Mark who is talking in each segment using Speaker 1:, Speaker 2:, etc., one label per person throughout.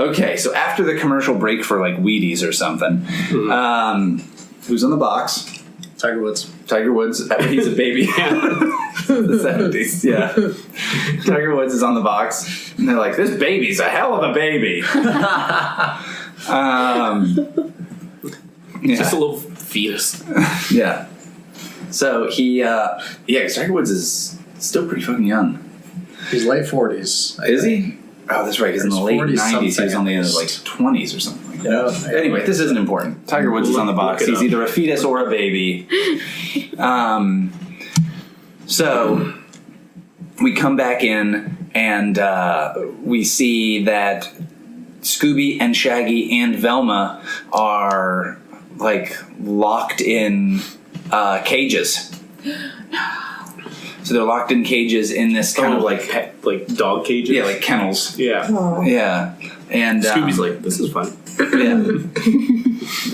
Speaker 1: Okay, so after the commercial break for like Wheaties or something, who's on the box?
Speaker 2: Tiger Woods.
Speaker 1: Tiger Woods. He's a baby. The 70s, yeah. Tiger Woods is on the box, and they're like, "This baby's a hell of a baby."
Speaker 3: Just a little fetus.
Speaker 1: Yeah. So he, because Tiger Woods is still pretty fucking young.
Speaker 2: He's late 40s.
Speaker 1: Is he? Oh, that's right. Because in the late 90s, he was only in his like 20s or something like that.
Speaker 2: Yeah.
Speaker 1: Anyway, this isn't important. Tiger Woods is on the box. He's either a fetus or a baby. So we come back in and we see that Scooby and Shaggy and Velma are like locked in cages. So they're locked in cages in this kind of like
Speaker 3: dog cages.
Speaker 1: Yeah, like kennels.
Speaker 3: Yeah.
Speaker 4: Oh.
Speaker 1: Yeah. And
Speaker 3: Scooby's like, this is fun.
Speaker 1: Yeah.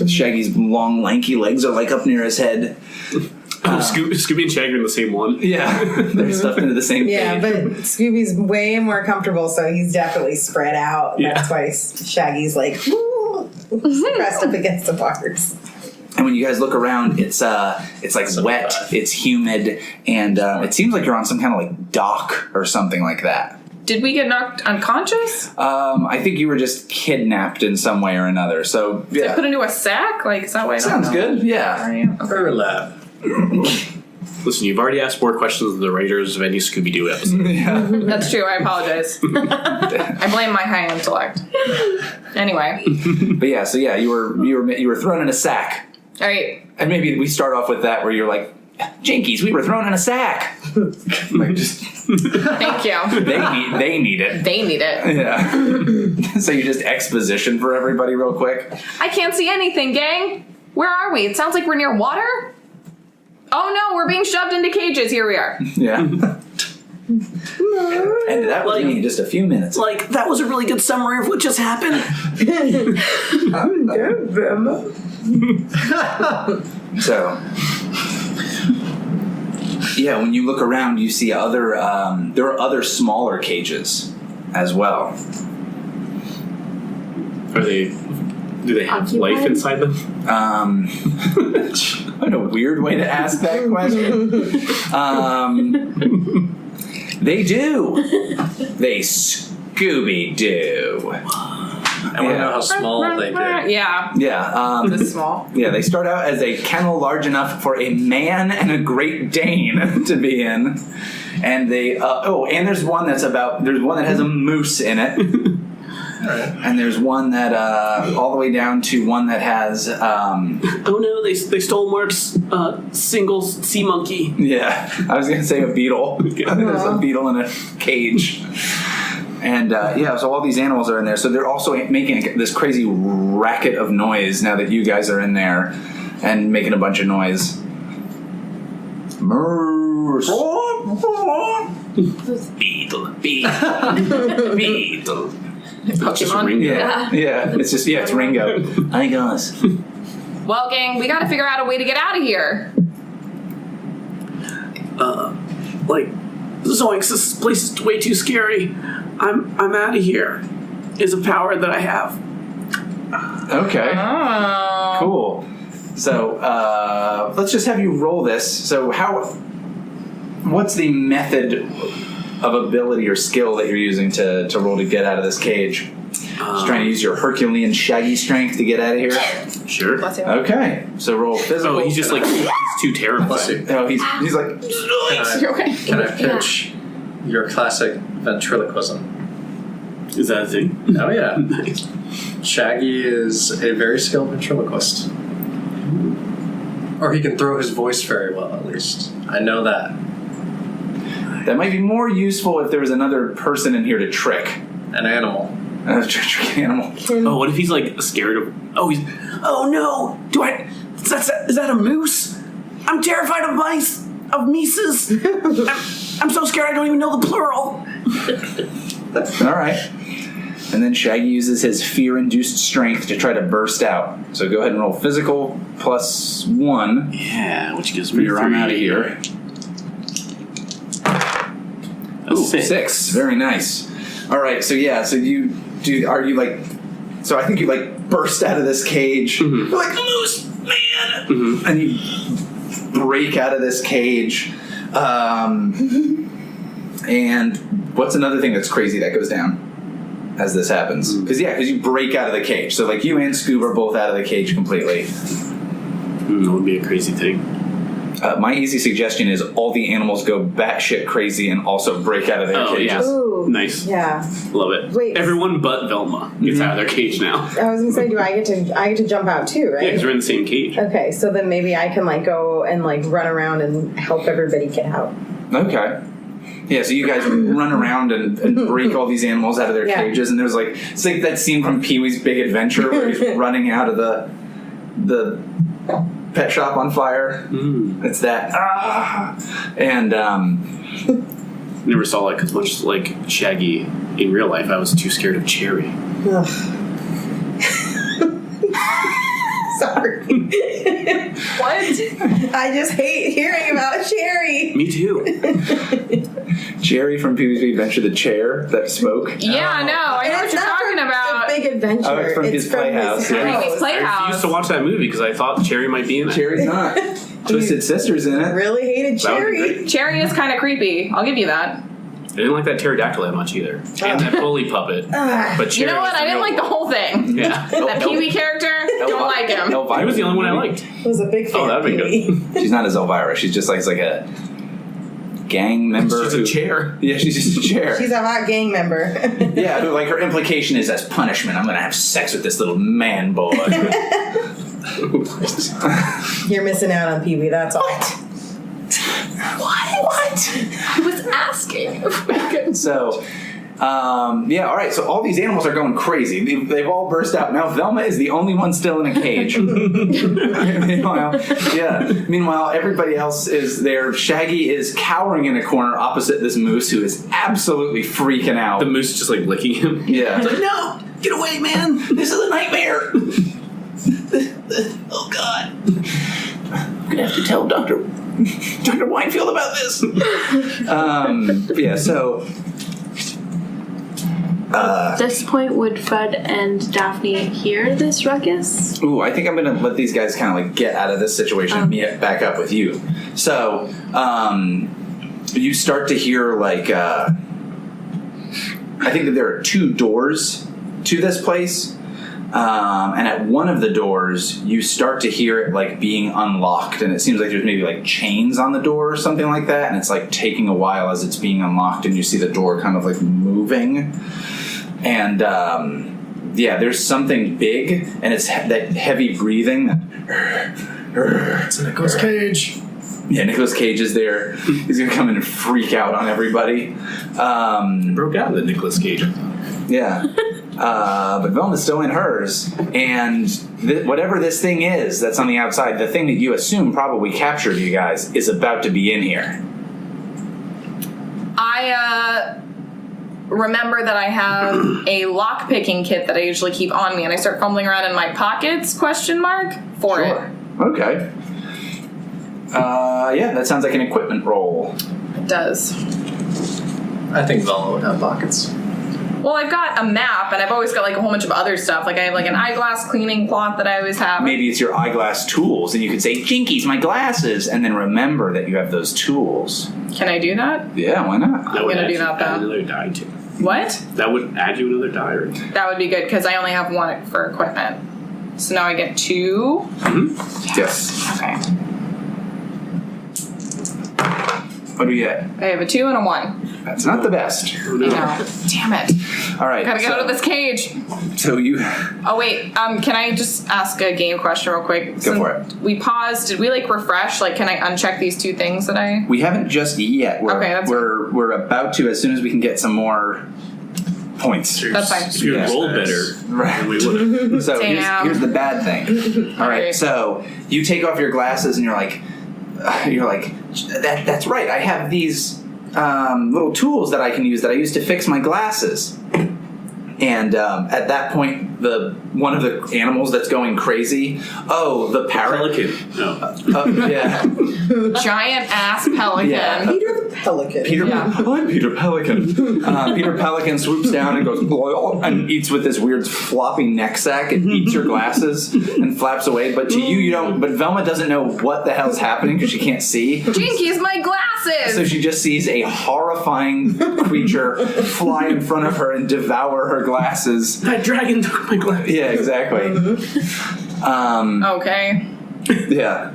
Speaker 1: Shaggy's long, lanky legs are like up near his head.
Speaker 3: Scooby and Shaggy are in the same one.
Speaker 1: Yeah, they're stuffed into the same cage.
Speaker 4: Yeah, but Scooby's way more comfortable, so he's definitely spread out.
Speaker 3: Yeah.
Speaker 4: That's why Shaggy's like pressed up against the bars.
Speaker 1: And when you guys look around, it's like wet, it's humid, and it seems like you're on some kind of like dock or something like that.
Speaker 5: Did we get knocked unconscious?
Speaker 1: I think you were just kidnapped in some way or another. So yeah,
Speaker 5: Put into a sack? Like, is that why I don't
Speaker 1: sounds
Speaker 5: know?
Speaker 1: good. Yeah.
Speaker 2: Furry lab.
Speaker 3: Listen, you've already asked more questions than the writers of any Scooby-Doo episode.
Speaker 1: Yeah.
Speaker 5: That's true. I apologize. I blame my high intellect. Anyway.
Speaker 1: But yeah, so yeah, you were thrown in a sack.
Speaker 5: All right.
Speaker 1: And maybe we start off with that where you're like, Jinkies, we were thrown in a sack. Like just
Speaker 5: Thank you.
Speaker 1: they need it.
Speaker 5: They need it.
Speaker 1: Yeah. So you just exposition for everybody real quick.
Speaker 5: I can't see anything, gang. Where are we? It sounds like we're near water. Oh no, we're being shoved into cages. Here we are.
Speaker 1: Yeah. And that was me in just a few minutes.
Speaker 3: Like, that was a really good summary of what just happened.
Speaker 4: I'm dead, Velma.
Speaker 1: So, yeah, when you look around, you see there are other smaller cages as well.
Speaker 3: Do they have life inside them?
Speaker 1: What a weird way to ask that question. They do. They Scooby-Doo.
Speaker 2: I want to know how small they get.
Speaker 5: Yeah.
Speaker 1: Yeah.
Speaker 5: This small.
Speaker 1: Yeah, they start out as a kennel large enough for a man and a Great Dane to be in. And they, and there's one that has a moose in it.
Speaker 2: Right.
Speaker 1: And there's one that, all the way down to one that has,
Speaker 3: Oh no, they stole Mark's single sea monkey.
Speaker 1: yeah, I was going to say a beetle. There's a beetle in a cage. And, so all these animals are in there. So they're also making this crazy racket of noise now that you guys are in there and making a bunch of noise. Beetle.
Speaker 5: Pokemon.
Speaker 1: Yeah. It's Ringo. Hi, guys.
Speaker 5: Well, gang, we got to figure out a way to get out of here.
Speaker 3: Zoinks, this place is way too scary. I'm out of here. Is a power that I have.
Speaker 1: Okay.
Speaker 5: Oh.
Speaker 1: Cool. So, let's just have you roll this. So what's the method of ability or skill that you're using to roll to get out of this cage? Just trying to use your Herculean Shaggy strength to get out of here?
Speaker 3: Sure.
Speaker 5: Bless you.
Speaker 1: Okay. So roll physical.
Speaker 3: Oh, he's just like, he's too terrified.
Speaker 1: Oh, he's like...
Speaker 5: You're okay.
Speaker 2: Can I pitch your classic ventriloquism?
Speaker 3: Is that a thing?
Speaker 2: Oh, yeah.
Speaker 3: Nice.
Speaker 2: Shaggy is a very skilled ventriloquist. Or he can throw his voice very well, at least. I know that.
Speaker 1: That might be more useful if there was another person in here to trick.
Speaker 2: An animal.
Speaker 1: Trick animal.
Speaker 3: Oh, what if he's like scared of? Oh no! Is that a moose? I'm terrified of mice, of mices. I'm so scared I don't even know the plural.
Speaker 1: All right. And then Shaggy uses his fear-induced strength to try to burst out. So go ahead and roll physical +1.
Speaker 3: Yeah, which gives
Speaker 1: For
Speaker 3: me
Speaker 1: your
Speaker 3: 3.
Speaker 1: run out of here. Ooh, 6. Very nice. All right, so you are you like? So I think you like burst out of this cage.
Speaker 3: Mm-hmm.
Speaker 1: You're like loose, man, and you break out of this cage. And what's another thing that's crazy that goes down as this happens? Because you break out of the cage. So like you and Scoob are both out of the cage completely.
Speaker 3: That would be a crazy thing.
Speaker 1: My easy suggestion is all the animals go batshit crazy and also break out of their cages.
Speaker 3: Yes.
Speaker 4: Ooh.
Speaker 3: Nice.
Speaker 4: Yeah.
Speaker 3: Love it.
Speaker 4: Wait.
Speaker 3: Everyone but Velma gets out of their cage now.
Speaker 4: I was gonna say, I get to jump out too, right?
Speaker 3: Yeah, because we're in the same cage.
Speaker 4: Okay, so then maybe I can like go and like run around and help everybody get out.
Speaker 1: Okay. Yeah, so you guys run around and break all these animals out of their cages, and there's like it's like that scene from Pee-wee's Big Adventure where he's running out of the pet shop on fire. It's that and
Speaker 3: Never saw like as much like Shaggy in real life. I was too scared of Cherry.
Speaker 4: Sorry.
Speaker 5: What?
Speaker 4: I just hate hearing about Cherry.
Speaker 3: Me too.
Speaker 1: Jerry from Pee-wee's Big Adventure, the chair that spoke.
Speaker 5: Yeah, no, I know what you're talking about.
Speaker 4: The Big Adventure.
Speaker 1: Oh, it's from his Playhouse, yeah.
Speaker 5: Pee-wee's
Speaker 3: I
Speaker 5: Playhouse.
Speaker 3: refused to watch that movie because I thought Cherry might be in it.
Speaker 1: Jerry's not. Twisted Sister's in it.
Speaker 4: Really hated
Speaker 3: That would be
Speaker 4: Cherry.
Speaker 3: great.
Speaker 5: Cherry is kind of creepy. I'll give you that.
Speaker 3: I didn't like that pterodactyl that much either, and that bully puppet. But Cherry
Speaker 5: You know what?
Speaker 3: was
Speaker 5: I didn't
Speaker 3: real
Speaker 5: like the
Speaker 3: one.
Speaker 5: whole thing.
Speaker 3: Yeah,
Speaker 5: That Pee-wee character, don't like him.
Speaker 3: he was the only one I liked.
Speaker 4: I was a big fan
Speaker 3: that'd be
Speaker 4: of Pee-wee.
Speaker 1: She's not as Elvira. She's just like a gang member.
Speaker 3: She's a chair.
Speaker 1: Yeah, she's just a chair.
Speaker 4: She's a hot gang member.
Speaker 1: Yeah, who, like her implication is as punishment, I'm gonna have sex with this little man boy.
Speaker 4: You're missing out on Pee-wee, that's all.
Speaker 5: What? I was asking.
Speaker 1: So, all right. So all these animals are going crazy. They've all burst out. Now Velma is the only one still in a cage. Meanwhile, everybody else is there. Shaggy is cowering in a corner opposite this moose, who is absolutely freaking out.
Speaker 3: The moose is just like licking him.
Speaker 1: Yeah.
Speaker 3: It's like, no, get away, man! This is a nightmare.
Speaker 1: Oh God. I'm gonna have to tell Dr. Winefield about this. So.
Speaker 6: At this point, would Fred and Daphne hear this ruckus?
Speaker 1: Ooh, I think I'm gonna let these guys kind of like get out of this situation and meet back up with you. So, you start to hear like, I think that there are 2 doors to this place. And at one of the doors, you start to hear it like being unlocked, and it seems like there's maybe like chains on the door or something like that, and it's like taking a while as it's being unlocked, and you see the door kind of like moving. And there's something big, and it's that heavy breathing.
Speaker 2: It's Nicolas Cage.
Speaker 1: Yeah, Nicolas Cage is there. He's gonna come in and freak out on everybody.
Speaker 3: Broke out of the Nicolas Cage.
Speaker 1: Yeah. But Velma's still in hers, and whatever this thing is that's on the outside, the thing that you assume probably captured you guys, is about to be in here.
Speaker 5: I remember that I have a lock-picking kit that I usually keep on me, and I start fumbling around in my pockets, for it.
Speaker 1: Okay. That sounds like an equipment roll.
Speaker 5: It does.
Speaker 2: I think Velma would have pockets.
Speaker 5: Well, I've got a map, and I've always got like a whole bunch of other stuff. Like I have like an eyeglass cleaning cloth that I always have.
Speaker 1: Maybe it's your eyeglass tools, and you could say, Jinkies, my glasses, and then remember that you have those tools.
Speaker 5: Can I do that?
Speaker 1: Yeah, why not?
Speaker 5: I'm gonna do that,
Speaker 3: Add
Speaker 5: though.
Speaker 3: another die to.
Speaker 5: What?
Speaker 3: That would add you another die. Right?
Speaker 5: That would be good, because I only have 1 for equipment. So now I get 2.
Speaker 1: Yes.
Speaker 5: Okay.
Speaker 1: What do we get?
Speaker 5: I have a 2 and a 1.
Speaker 1: That's not the best.
Speaker 3: Oh, no.
Speaker 5: No. Damn it.
Speaker 1: All right.
Speaker 5: Gotta get out of this cage.
Speaker 1: So you...
Speaker 5: Oh, wait. Can I just ask a game question real quick?
Speaker 1: Go for it.
Speaker 5: We paused. Did we, like, refresh? Like, can I uncheck these 2 things that I...
Speaker 1: We haven't just yet.
Speaker 5: Okay, that's
Speaker 1: we're about to as soon as we can get some more points.
Speaker 5: That's fine.
Speaker 3: If you
Speaker 1: Yeah.
Speaker 3: rolled better,
Speaker 1: Right.
Speaker 3: then we would have.
Speaker 1: So
Speaker 5: Damn.
Speaker 1: here's the bad thing. All right,
Speaker 5: Alright.
Speaker 1: so you take off your glasses and you're like, that's right. I have these little tools that I can use that I use to fix my glasses. And at that point, the one of the animals that's going crazy. Oh, the parrot.
Speaker 3: Pelican. No.
Speaker 1: Yeah.
Speaker 5: Giant ass pelican.
Speaker 1: Yeah.
Speaker 4: Peter the Pelican.
Speaker 1: I'm Peter Pelican. Peter Pelican swoops down and goes and eats with this weird floppy neck sack and eats your glasses and flaps away. But to you don't. But Velma doesn't know what the hell's happening because she can't see.
Speaker 5: Jinkies, my glasses!
Speaker 1: So she just sees a horrifying creature fly in front of her and devour her glasses.
Speaker 3: That dragon took my glasses.
Speaker 1: Yeah, exactly.
Speaker 5: Okay.
Speaker 1: Yeah.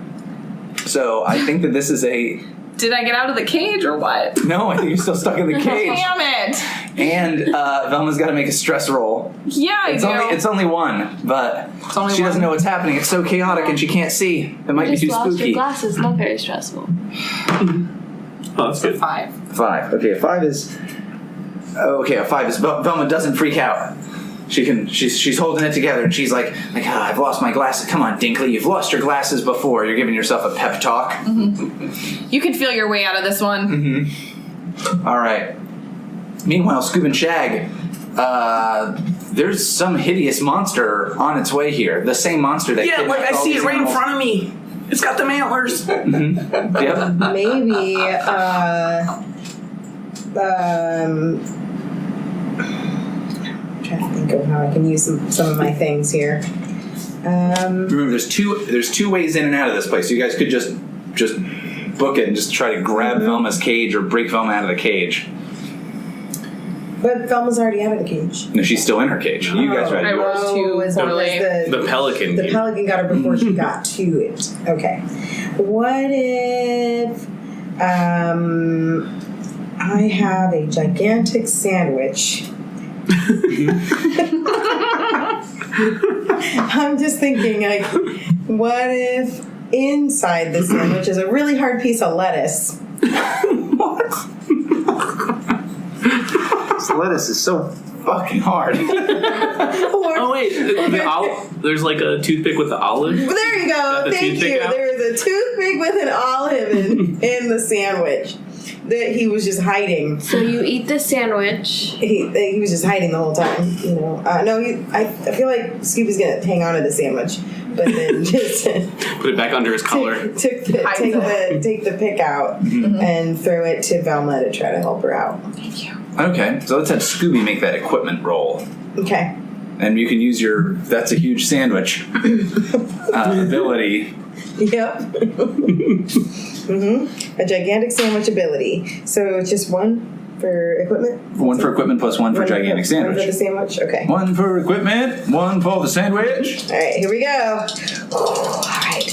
Speaker 1: So I think that this is a.
Speaker 5: Did I get out of the cage or what?
Speaker 1: No, I think you're still stuck in the cage.
Speaker 5: Damn it!
Speaker 1: And Velma's got to make a stress roll.
Speaker 5: Yeah, I do.
Speaker 1: It's only one, but
Speaker 5: only
Speaker 1: she
Speaker 5: one.
Speaker 1: doesn't know what's happening. It's so chaotic and she can't see. It might be
Speaker 6: Just
Speaker 1: too
Speaker 6: lost
Speaker 1: spooky.
Speaker 6: your glasses. Not very stressful.
Speaker 3: Oh, that's good.
Speaker 5: 5.
Speaker 1: 5. Okay, a 5 is. Okay, a 5 is. Velma doesn't freak out. She's holding it together and she's like, I've lost my glasses. Come on, Dinkley, you've lost your glasses before. You're giving yourself a pep talk.
Speaker 5: Mm-hmm. You can feel your way out of this one.
Speaker 1: Mm-hmm. All right. Meanwhile, Scoob and Shag, there's some hideous monster on its way here. The same monster that
Speaker 3: Yeah, like I
Speaker 1: all
Speaker 3: see
Speaker 1: these
Speaker 3: it right in
Speaker 1: animals.
Speaker 3: front of me. It's got them antlers.
Speaker 1: Yep.
Speaker 4: Maybe, I'm trying to think of how I can use some of my things here.
Speaker 1: Remember, there's two ways in and out of this place. You guys could just book it and just try to grab Velma's cage or break Velma out of the cage.
Speaker 4: But Velma's already out of the cage.
Speaker 1: No, she's still in her cage. You guys are
Speaker 5: I
Speaker 1: at yours.
Speaker 5: rolled too
Speaker 4: as long
Speaker 5: poorly.
Speaker 4: as
Speaker 3: The pelican.
Speaker 4: The pelican got her before she got to it. Okay. What if I have a gigantic sandwich? I'm just thinking, like, what if inside the sandwich is a really hard piece of lettuce?
Speaker 1: What? This lettuce is so fucking hard.
Speaker 3: Oh wait, there's like a toothpick with the olive.
Speaker 4: There you go.
Speaker 3: Got the
Speaker 4: Thank
Speaker 3: toothpick
Speaker 4: you.
Speaker 3: out?
Speaker 4: There was a toothpick with an olive in the sandwich that he was just hiding.
Speaker 6: So you eat the sandwich.
Speaker 4: He was just hiding the whole time. You know. No, I feel like Scooby's gonna hang on to the sandwich, but then just
Speaker 3: Put it back under his collar.
Speaker 4: take the pick out and throw it to Velma to try to help her out.
Speaker 5: Thank you.
Speaker 1: Okay, so let's have Scooby make that equipment roll.
Speaker 4: Okay.
Speaker 1: And you can use your "that's a huge sandwich" ability.
Speaker 4: Yep. A gigantic sandwich ability. So it's just one for equipment?
Speaker 1: 1 for equipment plus 1 for gigantic
Speaker 4: One for the
Speaker 1: sandwich.
Speaker 4: sandwich? Okay.
Speaker 1: 1 for equipment, 1 for the sandwich.
Speaker 4: All right, here we go. All right.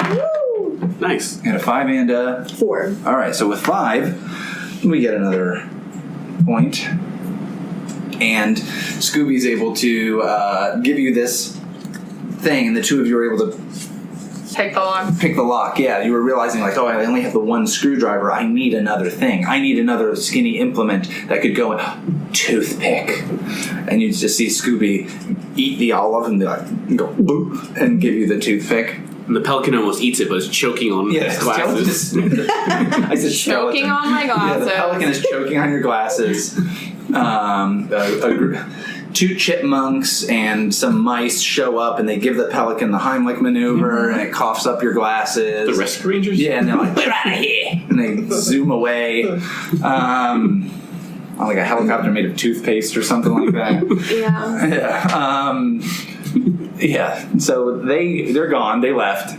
Speaker 4: Woo!
Speaker 3: Nice.
Speaker 1: And a 5 and a...
Speaker 4: 4.
Speaker 1: All right, so with 5, we get another point. And Scooby's able to give you this thing, and the two of you are able to
Speaker 5: Take the lock.
Speaker 1: pick the lock. Yeah, you were realizing like, oh, I only have the one screwdriver. I need another thing. I need another skinny implement that could go in. Toothpick. And you just see Scooby eat the olive and be like, go boop, and give you the toothpick.
Speaker 3: And the pelican almost eats it, but it's choking on his glasses.
Speaker 1: I said
Speaker 5: Choking
Speaker 1: skeleton.
Speaker 5: on my
Speaker 1: Yeah,
Speaker 5: glasses.
Speaker 1: the pelican is choking on your glasses. Two chipmunks and some mice show up and they give the pelican the Heimlich maneuver and it coughs up your glasses.
Speaker 3: The Rescue Rangers?
Speaker 1: Yeah, and they're like, we're out of here! And they zoom away. On like a helicopter made of toothpaste or something like that.
Speaker 6: Yeah.
Speaker 1: Yeah. So they're gone. They left.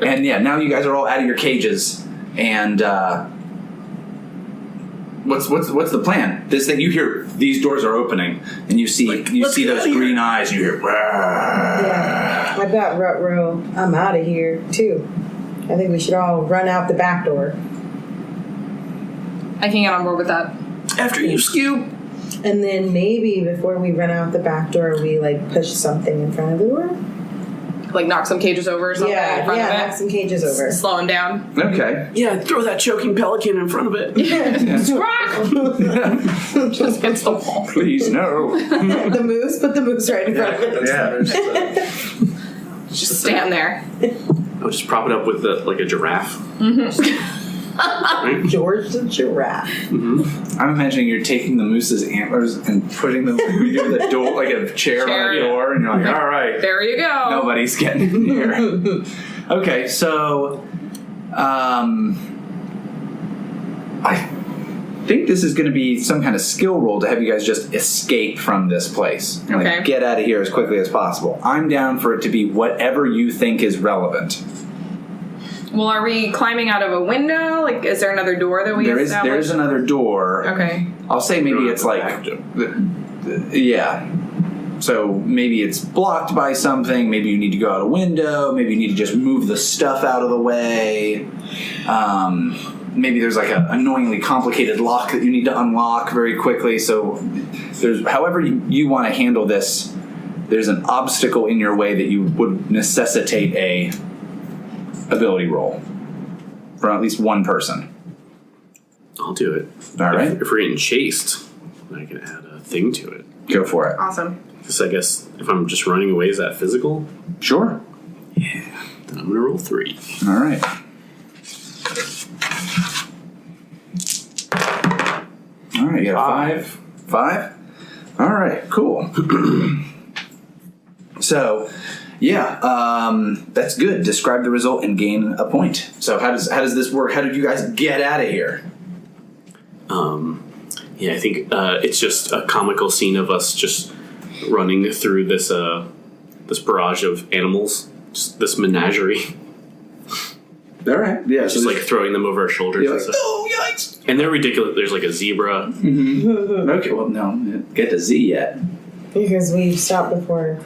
Speaker 1: And yeah, now you guys are all out of your cages. And what's the plan? This thing, you hear these doors are opening, and you see those green eyes, and you hear.
Speaker 4: Yeah. I've got Rut-Row. I'm out of here, too. I think we should all run out the back door.
Speaker 5: I can get on board with that.
Speaker 3: After you, Scoob.
Speaker 4: And then maybe before we run out the back door, we like push something in front of the door.
Speaker 5: Like knock some cages over or something in front
Speaker 4: knock
Speaker 5: of it.
Speaker 4: some cages over.
Speaker 5: Slow him down.
Speaker 1: Okay.
Speaker 3: Yeah, throw that choking pelican in front of it.
Speaker 5: Just against the wall.
Speaker 1: Please no.
Speaker 4: The moose, put the moose right in front of it.
Speaker 5: Just stand there.
Speaker 3: I'll just prop it up with like a giraffe.
Speaker 4: George the giraffe.
Speaker 1: I'm imagining you're taking the moose's antlers and putting them through the door, like a chair on a door, and you're like, all right.
Speaker 5: There you go.
Speaker 1: Nobody's getting in here. Okay, so I think this is going to be some kind of skill roll to have you guys just escape from this place.
Speaker 5: Okay.
Speaker 1: Get out of here as quickly as possible. I'm down for it to be whatever you think is relevant.
Speaker 5: Well, are we climbing out of a window? Like, is there another door that we established?
Speaker 1: There's another door.
Speaker 5: Okay.
Speaker 1: I'll say maybe it's like, yeah. So maybe it's blocked by something. Maybe you need to go out a window. Maybe you need to just move the stuff out of the way. Maybe there's like an annoyingly complicated lock that you need to unlock very quickly. So there's however you want to handle this, there's an obstacle in your way that you would necessitate a ability roll from at least one person.
Speaker 3: I'll do it.
Speaker 1: All right.
Speaker 3: If we're getting chased, I can add a thing to it.
Speaker 1: Go for it.
Speaker 5: Awesome.
Speaker 3: Because I guess if I'm just running away, is that physical?
Speaker 1: Sure.
Speaker 3: Yeah. Then I'm going to roll 3.
Speaker 1: All right. All right, you got a 5. 5? All right, cool. So, yeah, that's good. Describe the result and gain a point. So how does this work? How did you guys get out of here?
Speaker 3: Yeah, I think it's just a comical scene of us just running through this this barrage of animals, just this menagerie.
Speaker 1: All right, yeah.
Speaker 3: Just like throwing them over our shoulders.
Speaker 1: you're
Speaker 3: And,
Speaker 1: like,
Speaker 3: stuff.
Speaker 1: oh, yikes.
Speaker 3: And they're ridiculous. There's like a zebra.
Speaker 1: Okay, well, no, get to Z yet.
Speaker 4: Because we stopped before.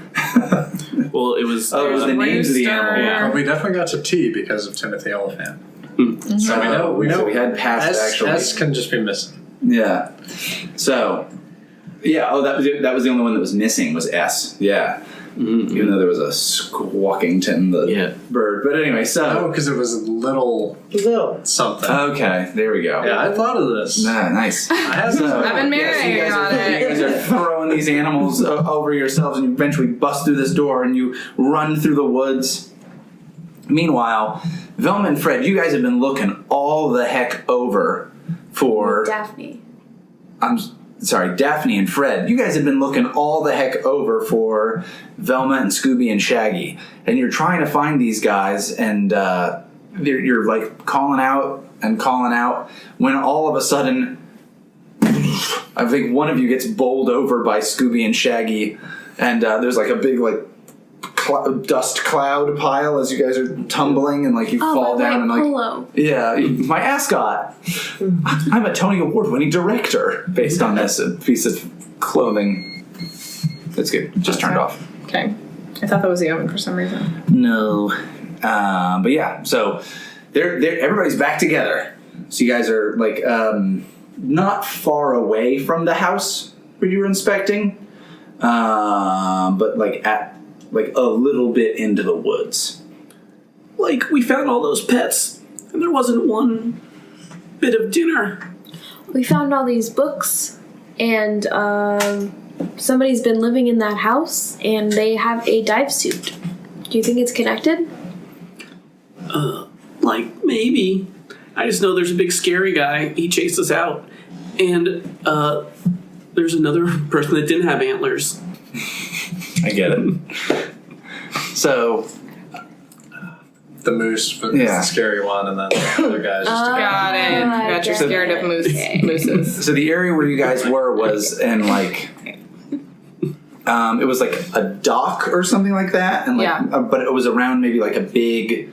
Speaker 3: Well, it was.
Speaker 1: Oh, it was the names of the
Speaker 5: Rooster.
Speaker 1: animal.
Speaker 2: Well, we definitely got to T because of Timothy Elephant.
Speaker 5: Mm-hmm.
Speaker 2: So we know.
Speaker 1: So we had passed
Speaker 2: S,
Speaker 1: actually.
Speaker 2: S can just be missing.
Speaker 1: Yeah. So, yeah. Oh, that was the only one that was missing was S. Yeah.
Speaker 3: Mm-hmm.
Speaker 1: Even though there was a Squawkington the bird, but anyway.
Speaker 2: Oh,
Speaker 1: So
Speaker 2: because it was a little something.
Speaker 1: okay, there we go.
Speaker 2: Yeah, I thought of this.
Speaker 1: Nice.
Speaker 2: I had
Speaker 1: So,
Speaker 5: I've been
Speaker 1: yeah, so you
Speaker 5: marinating
Speaker 1: guys
Speaker 5: on it.
Speaker 1: You guys are throwing these animals over yourselves, and you eventually bust through this door, and you run through the woods. Meanwhile, Velma and Fred, you guys have been looking all the heck over for.
Speaker 6: Daphne.
Speaker 1: I'm sorry, Daphne and Fred. You guys have been looking all the heck over for Velma and Scooby and Shaggy, and you're trying to find these guys, and you're like calling out when all of a sudden, I think one of you gets bowled over by Scooby and Shaggy, and there's like a big like dust cloud pile as you guys are tumbling, and like you fall down and like
Speaker 6: polo.
Speaker 1: yeah, my ascot. I'm a Tony Award-winning director based on this piece of clothing. That's good. Just turned off.
Speaker 5: Okay. I thought that was the oven for some reason.
Speaker 1: No, but yeah. So they're everybody's back together. So you guys are like not far away from the house where you were inspecting, but like at like a little bit into the woods.
Speaker 3: Like, we found all those pets, and there wasn't one bit of dinner.
Speaker 6: We found all these books, and somebody's been living in that house, and they have a dive suit. Do you think it's connected?
Speaker 3: Like, maybe. I just know there's a big scary guy. He chased us out. And there's another person that didn't have antlers.
Speaker 1: I get it. So
Speaker 2: The moose was
Speaker 1: Yeah.
Speaker 2: the scary one, and then the other guy's just
Speaker 5: Got it.
Speaker 6: I
Speaker 5: Got you
Speaker 6: get
Speaker 5: scared
Speaker 6: it.
Speaker 5: of
Speaker 6: Okay.
Speaker 5: mooses.
Speaker 1: so the area where you guys were was in like it was like a dock or something like that, and like
Speaker 5: Yeah.
Speaker 1: but it was around maybe like a big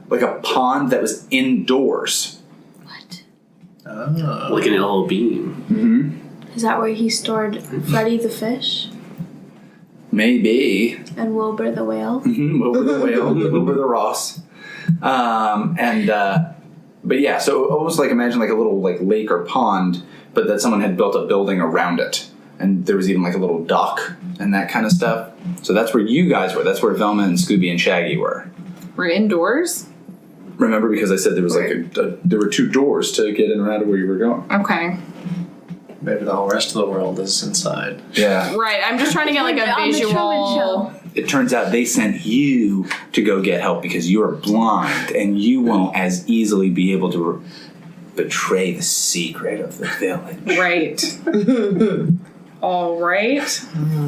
Speaker 1: like a pond that was indoors.
Speaker 6: What?
Speaker 2: Oh.
Speaker 3: Like an yellow beam.
Speaker 6: Is that where he stored Freddy the fish
Speaker 1: Maybe
Speaker 6: and Wilbur the whale?
Speaker 1: over the whale, over the Ross, but yeah. So almost like imagine like a little like lake or pond, but that someone had built a building around it. And there was even like a little dock and that kind of stuff. So that's where you guys were. That's where Velma and Scooby and Shaggy were.
Speaker 5: We're indoors?
Speaker 1: Remember, because I said there was like there were 2 doors to get in and out of where you were going.
Speaker 5: Okay.
Speaker 2: Maybe the whole rest of the world is inside.
Speaker 1: Yeah.
Speaker 5: Right. I'm just trying to get like a
Speaker 6: On the Truman
Speaker 5: visual.
Speaker 6: Show.
Speaker 1: It turns out they sent you to go get help because you're blind and you won't as easily be able to betray the secret of the village.
Speaker 5: Right. All right.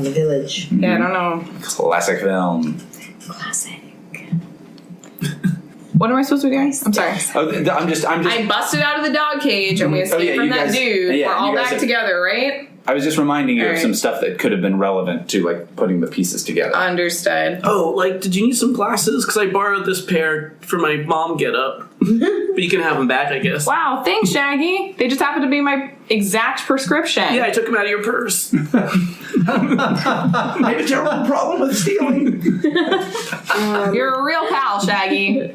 Speaker 4: The village.
Speaker 5: Yeah, I don't know.
Speaker 1: Classic film.
Speaker 4: Classic.
Speaker 5: What am I supposed to be doing? I'm sorry.
Speaker 1: Oh, I'm just.
Speaker 5: I busted out of the dog cage and we escaped from
Speaker 1: you
Speaker 5: that
Speaker 1: guys-
Speaker 5: dude.
Speaker 1: yeah,
Speaker 5: We're all
Speaker 1: you guys
Speaker 5: back
Speaker 1: have-
Speaker 5: together, right?
Speaker 1: I was just reminding you of
Speaker 5: Alright.
Speaker 1: some stuff that could have been relevant to like putting the pieces together.
Speaker 5: Understood.
Speaker 3: Oh, like, did you need some glasses? Because I borrowed this pair for my mom get-up. But you can have them back, I guess.
Speaker 5: Wow, thanks, Shaggy. They just happen to be my exact prescription.
Speaker 3: Yeah, I took them out of your purse.
Speaker 1: I have a terrible problem with stealing.
Speaker 5: You're a real pal, Shaggy.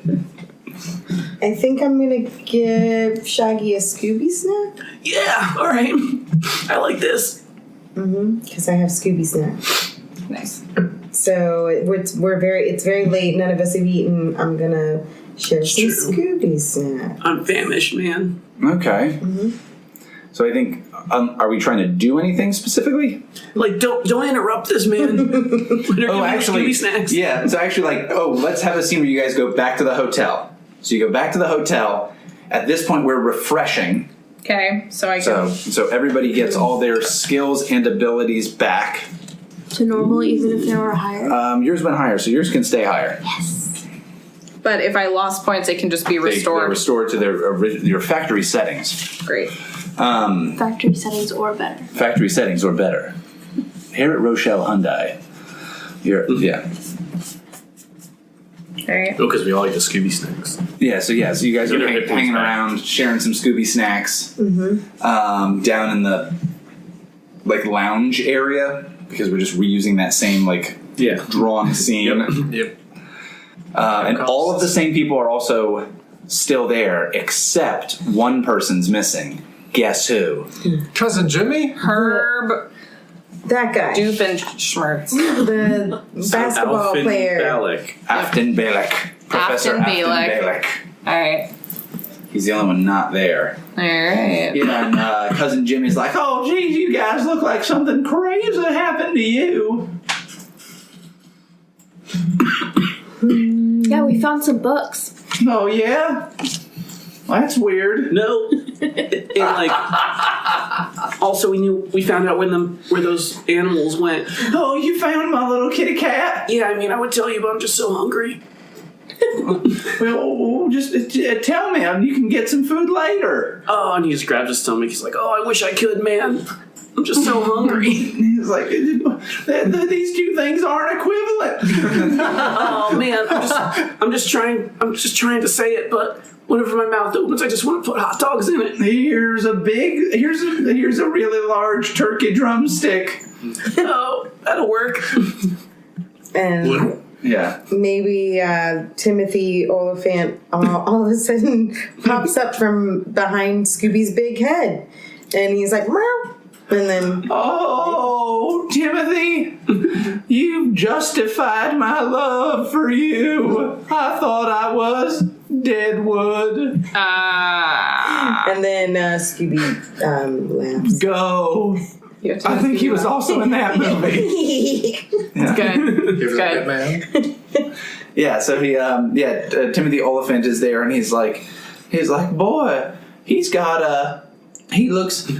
Speaker 4: I think I'm gonna give Shaggy a Scooby snack.
Speaker 3: Yeah, all right. I like this.
Speaker 4: Because I have Scooby snack.
Speaker 5: Nice.
Speaker 4: So it's very late. None of us have eaten. I'm gonna share some
Speaker 3: true.
Speaker 4: Scooby snack.
Speaker 3: I'm famished, man.
Speaker 1: Okay. So I think, are we trying to do anything specifically?
Speaker 3: Like, don't interrupt this, man.
Speaker 1: Oh, actually,
Speaker 3: Scooby snacks.
Speaker 1: yeah. So actually, let's have a scene where you guys go back to the hotel. So you go back to the hotel. At this point, we're refreshing.
Speaker 5: Okay, so I can.
Speaker 1: So everybody gets all their skills and abilities back.
Speaker 6: To normal, even if they were higher.
Speaker 1: Yours went higher, so yours can stay higher.
Speaker 5: But if I lost points, it can just be
Speaker 1: They're
Speaker 5: restored.
Speaker 1: restored to their factory settings.
Speaker 5: Great.
Speaker 6: Factory settings or better.
Speaker 1: Factory settings or better. Here at Rochelle Hyundai. Yeah.
Speaker 5: All right.
Speaker 3: Oh, because we all like the Scooby snacks.
Speaker 1: So you guys
Speaker 3: Get
Speaker 1: are
Speaker 3: our hit points
Speaker 1: hanging
Speaker 3: back.
Speaker 1: around, sharing some Scooby snacks. Down in the lounge area, because we're just reusing that same
Speaker 3: Yeah.
Speaker 1: drawn scene.
Speaker 2: Yep.
Speaker 1: And all of the same people are also still there, except one person's missing. Guess who?
Speaker 2: Cousin Jimmy?
Speaker 5: Herb
Speaker 4: That guy,
Speaker 5: Doofenshmirtz.
Speaker 4: the basketball
Speaker 3: Alfin
Speaker 4: player.
Speaker 3: Balak.
Speaker 1: Afton Balak. Professor
Speaker 5: Afton
Speaker 1: Afton
Speaker 5: Balak.
Speaker 1: Balak.
Speaker 5: All right.
Speaker 1: He's the only one not there.
Speaker 5: All right.
Speaker 1: Yeah, and Cousin Jimmy's like, oh, geez, you guys look like something crazy happened to you.
Speaker 6: Yeah, we found some books.
Speaker 1: Oh, yeah? Well, that's weird.
Speaker 3: No. And also we found out where those animals went.
Speaker 1: Oh, you found my little kitty cat?
Speaker 3: Yeah, I mean, I would tell you, but I'm just so hungry.
Speaker 1: Well, just tell me. You can get some food later.
Speaker 3: Oh, and he just grabs his stomach. He's like, oh, I wish I could, man. I'm just so hungry.
Speaker 1: He's like, these two things aren't equivalent.
Speaker 3: Oh man, I'm just trying to say it, but whenever my mouth opens, I just want to put hot dogs in it.
Speaker 1: Here's a really large turkey drumstick.
Speaker 3: Oh, that'll work.
Speaker 4: And
Speaker 1: Yeah.
Speaker 4: maybe Timothy Oliphant all of a sudden pops up from behind Scooby's big head. And he's like, meow. And then,
Speaker 1: Oh, Timothy, you've justified my love for you. I thought I was deadwood.
Speaker 4: and then Scooby laughs.
Speaker 1: Go. I think he was also in that movie. Yeah.
Speaker 5: Good.
Speaker 2: Give
Speaker 5: Good.
Speaker 2: it man.
Speaker 1: Yeah, so Timothy Oliphant is there, and he's like, boy, he's got he looks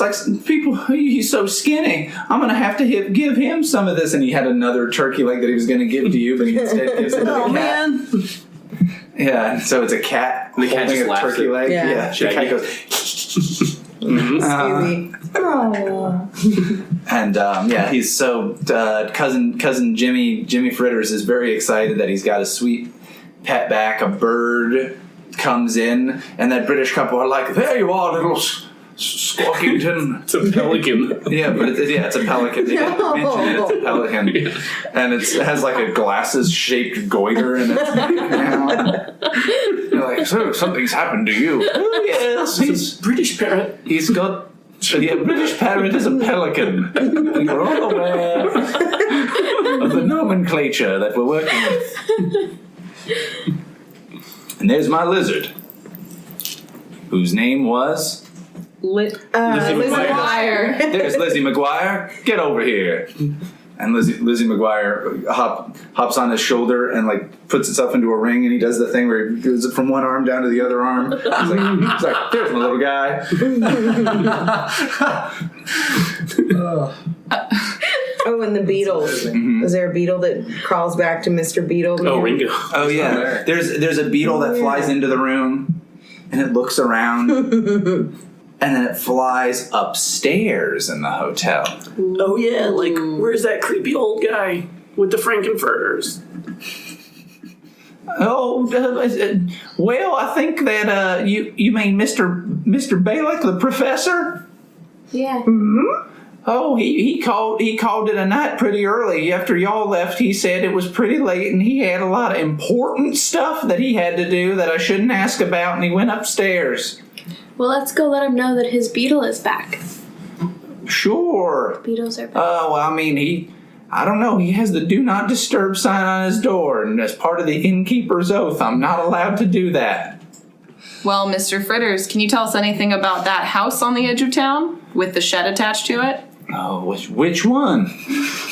Speaker 1: like people. He's so skinny. I'm gonna have to give him some of this. And he had another turkey leg that he was gonna give to you, but he instead gives it to the cat.
Speaker 3: Man.
Speaker 1: Yeah, so it's a cat
Speaker 3: The cat
Speaker 1: holding
Speaker 3: just
Speaker 1: a
Speaker 3: laughs
Speaker 1: turkey
Speaker 3: at-
Speaker 1: leg.
Speaker 4: Yeah.
Speaker 1: Yeah, the
Speaker 3: Shaggy.
Speaker 1: cat goes.
Speaker 4: Scooby.
Speaker 1: And he's so cousin Jimmy Fritters is very excited that he's got a sweet pet back. A bird comes in, and that British couple are like, "There you are, little Squawkington."
Speaker 3: It's a pelican.
Speaker 1: Yeah, but it's a pelican. They didn't mention it. It's a pelican, and it has like a glasses-shaped goiter in its neck now. They're like, "So something's happened to you?" Oh yes,
Speaker 3: It's a British parrot.
Speaker 1: he's got. The British parrot is a pelican. And you're all aware of the nomenclature that we're working with. And there's my lizard, whose name was...
Speaker 3: Lizzie
Speaker 4: Lizzie
Speaker 3: McGuire.
Speaker 1: There's Lizzie McGuire. Get over here. And Lizzie McGuire hops on his shoulder and puts itself into a ring, and he does the thing where he does it from one arm down to the other arm. He's like, there's my little guy.
Speaker 4: Oh, and the beetles. Is there a beetle that crawls back to Mr. Beetle?
Speaker 3: Oh, Ringo.
Speaker 1: Oh yeah, there's a beetle that flies into the room, and it looks around, and then it flies upstairs in the hotel.
Speaker 3: Oh yeah, like where's that creepy old guy with the Frankenfurters?
Speaker 1: Oh, well, I think that you mean Mr. Balak, the professor?
Speaker 6: Yeah.
Speaker 1: Oh, he called it a night pretty early. After y'all left, he said it was pretty late and he had a lot of important stuff that he had to do that I shouldn't ask about, and he went upstairs.
Speaker 6: Well, let's go let him know that his beetle is back.
Speaker 1: Sure.
Speaker 6: Beetles are back.
Speaker 1: Well, I mean, I don't know, he has the do not disturb sign on his door, and as part of the innkeeper's oath, I'm not allowed to do that.
Speaker 5: Well, Mr. Fritters, can you tell us anything about that house on the edge of town with the shed attached to it?
Speaker 1: Oh, which one?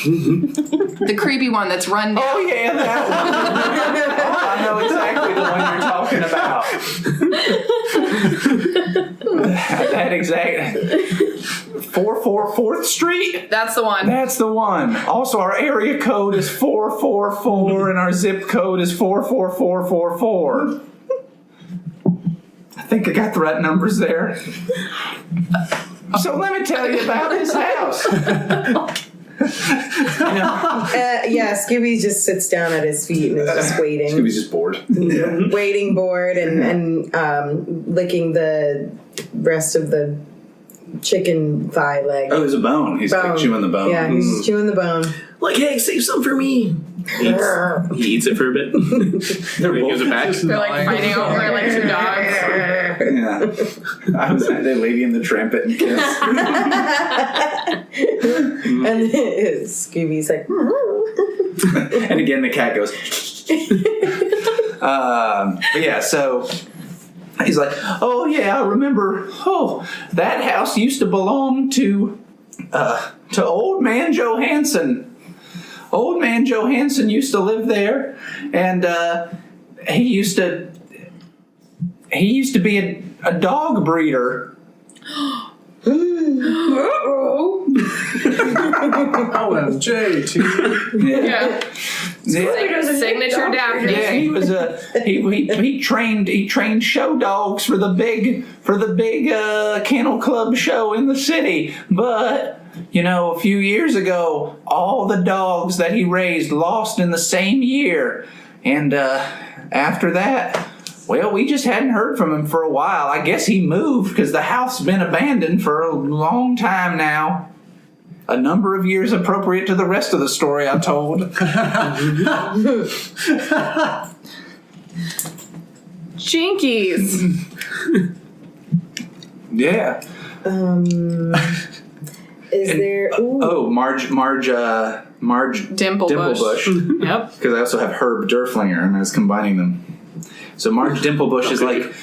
Speaker 5: The creepy one that's run down.
Speaker 1: Oh, yeah, that one. I know exactly the one you're talking about. That exact 444th Street?
Speaker 5: That's the one.
Speaker 1: That's the one. Also, our area code is 444 and our zip code is 44444. I think I got the right numbers there. So let me tell you about this house.
Speaker 4: Yeah, Scooby just sits down at his feet and is just waiting.
Speaker 1: Scooby's just bored.
Speaker 4: Waiting bored and licking the rest of the chicken thigh leg.
Speaker 1: Oh, there's a bone. He's like chewing the bone.
Speaker 4: Yeah, he's chewing the bone.
Speaker 3: Like, hey, save some for me. He eats it for a bit.
Speaker 1: They're
Speaker 3: He gives it back.
Speaker 5: They're like fighting over like two dogs.
Speaker 1: Yeah. I was that Lady in the Trampet and Kiss.
Speaker 4: And Scooby's like,
Speaker 1: And again, the cat goes. But yeah, so he's like, oh yeah, I remember. Oh, that house used to belong to Old Man Johansson. Old Man Johansson used to live there, and he used to be a dog breeder.
Speaker 2: OMJ,
Speaker 5: Yeah. Signature Daphne.
Speaker 1: Yeah, he was he trained show dogs for the big kennel club show in the city. But a few years ago, all the dogs that he raised lost in the same year, and after that, well, we just hadn't heard from him for a while. I guess he moved because the house has been abandoned for a long time now. A number of years appropriate to the rest of the story I told.
Speaker 5: Jinkies.
Speaker 1: Yeah.
Speaker 4: is there... Ooh.
Speaker 1: Oh, Marge
Speaker 5: Dimplebush. Yep.
Speaker 1: Because I also have Herb Derflinger, and I was combining them. So Marge Dimplebush is like,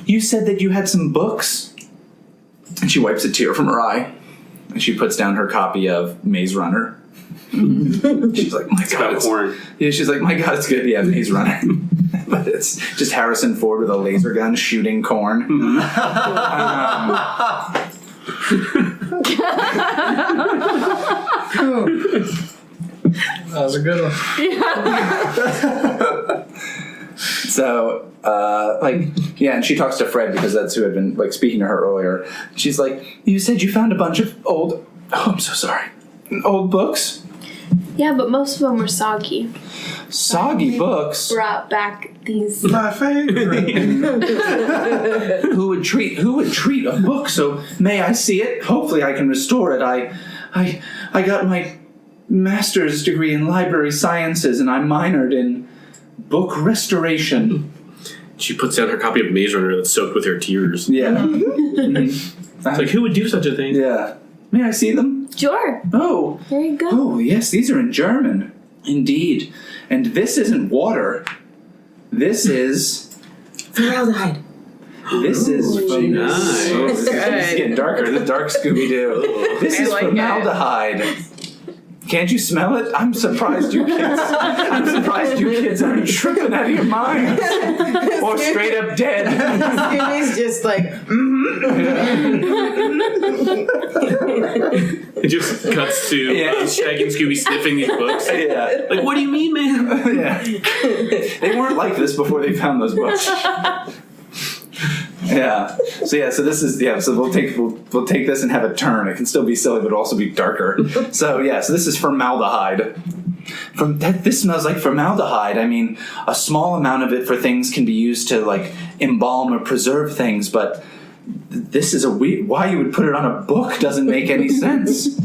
Speaker 1: you said that you had some books? And she wipes a tear from her eye. And she puts down her copy of Maze Runner. She's like, my God, it's
Speaker 3: corn.
Speaker 1: Yeah, she's like, my God, it's good. Yeah, Maze Runner. But it's just Harrison Ford with a laser gun shooting corn.
Speaker 2: That was a good one.
Speaker 1: So, and she talks to Fred because that's who had been, speaking to her earlier. She's like, you said you found a bunch of old books?
Speaker 6: Yeah, but most of them were soggy.
Speaker 1: Soggy books?
Speaker 6: Brought back these...
Speaker 2: My favorite.
Speaker 1: Who would treat a book? So, may I see it? Hopefully I can restore it. I got my master's degree in library sciences, and I minored in book restoration.
Speaker 3: She puts down her copy of Maze Runner that's soaked with her tears.
Speaker 1: Yeah.
Speaker 3: It's like, who would do such a thing?
Speaker 1: Yeah. May I see them?
Speaker 6: Sure.
Speaker 1: Oh.
Speaker 6: There you go.
Speaker 1: Oh, yes, these are in German. Indeed. And this isn't water. This is...
Speaker 4: Formaldehyde.
Speaker 1: This is...
Speaker 3: Nice.
Speaker 1: This is getting darker. The dark Scooby-Doo. This is
Speaker 5: like
Speaker 1: formaldehyde. Can't you smell it? I'm surprised you kids aren't tripping out of your minds. Or straight up dead.
Speaker 4: Scooby's just like,
Speaker 3: It just cuts to Shaggy and Scooby sniffing these books.
Speaker 1: Yeah.
Speaker 3: Like, what do you mean, man?
Speaker 1: Yeah. They weren't like this before they found those books. Yeah. So this is so we'll take this and have a turn. It can still be silly, but it'll also be darker. So this is formaldehyde. This smells like formaldehyde. I mean, a small amount of it for things can be used to like embalm or preserve things, but this is why you would put it on a book doesn't make any sense.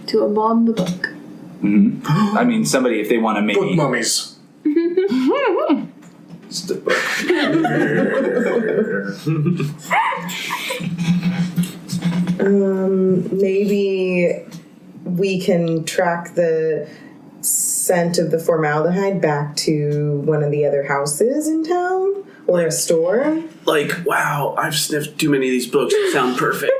Speaker 6: To embalm the book.
Speaker 1: Mm-hmm. I mean, somebody if they want to maybe
Speaker 2: Book mummies.
Speaker 1: It's the book.
Speaker 4: Maybe we can track the scent of the formaldehyde back to one of the other houses in town or a store.
Speaker 3: Like, wow, I've sniffed too many of these books. They sound perfect.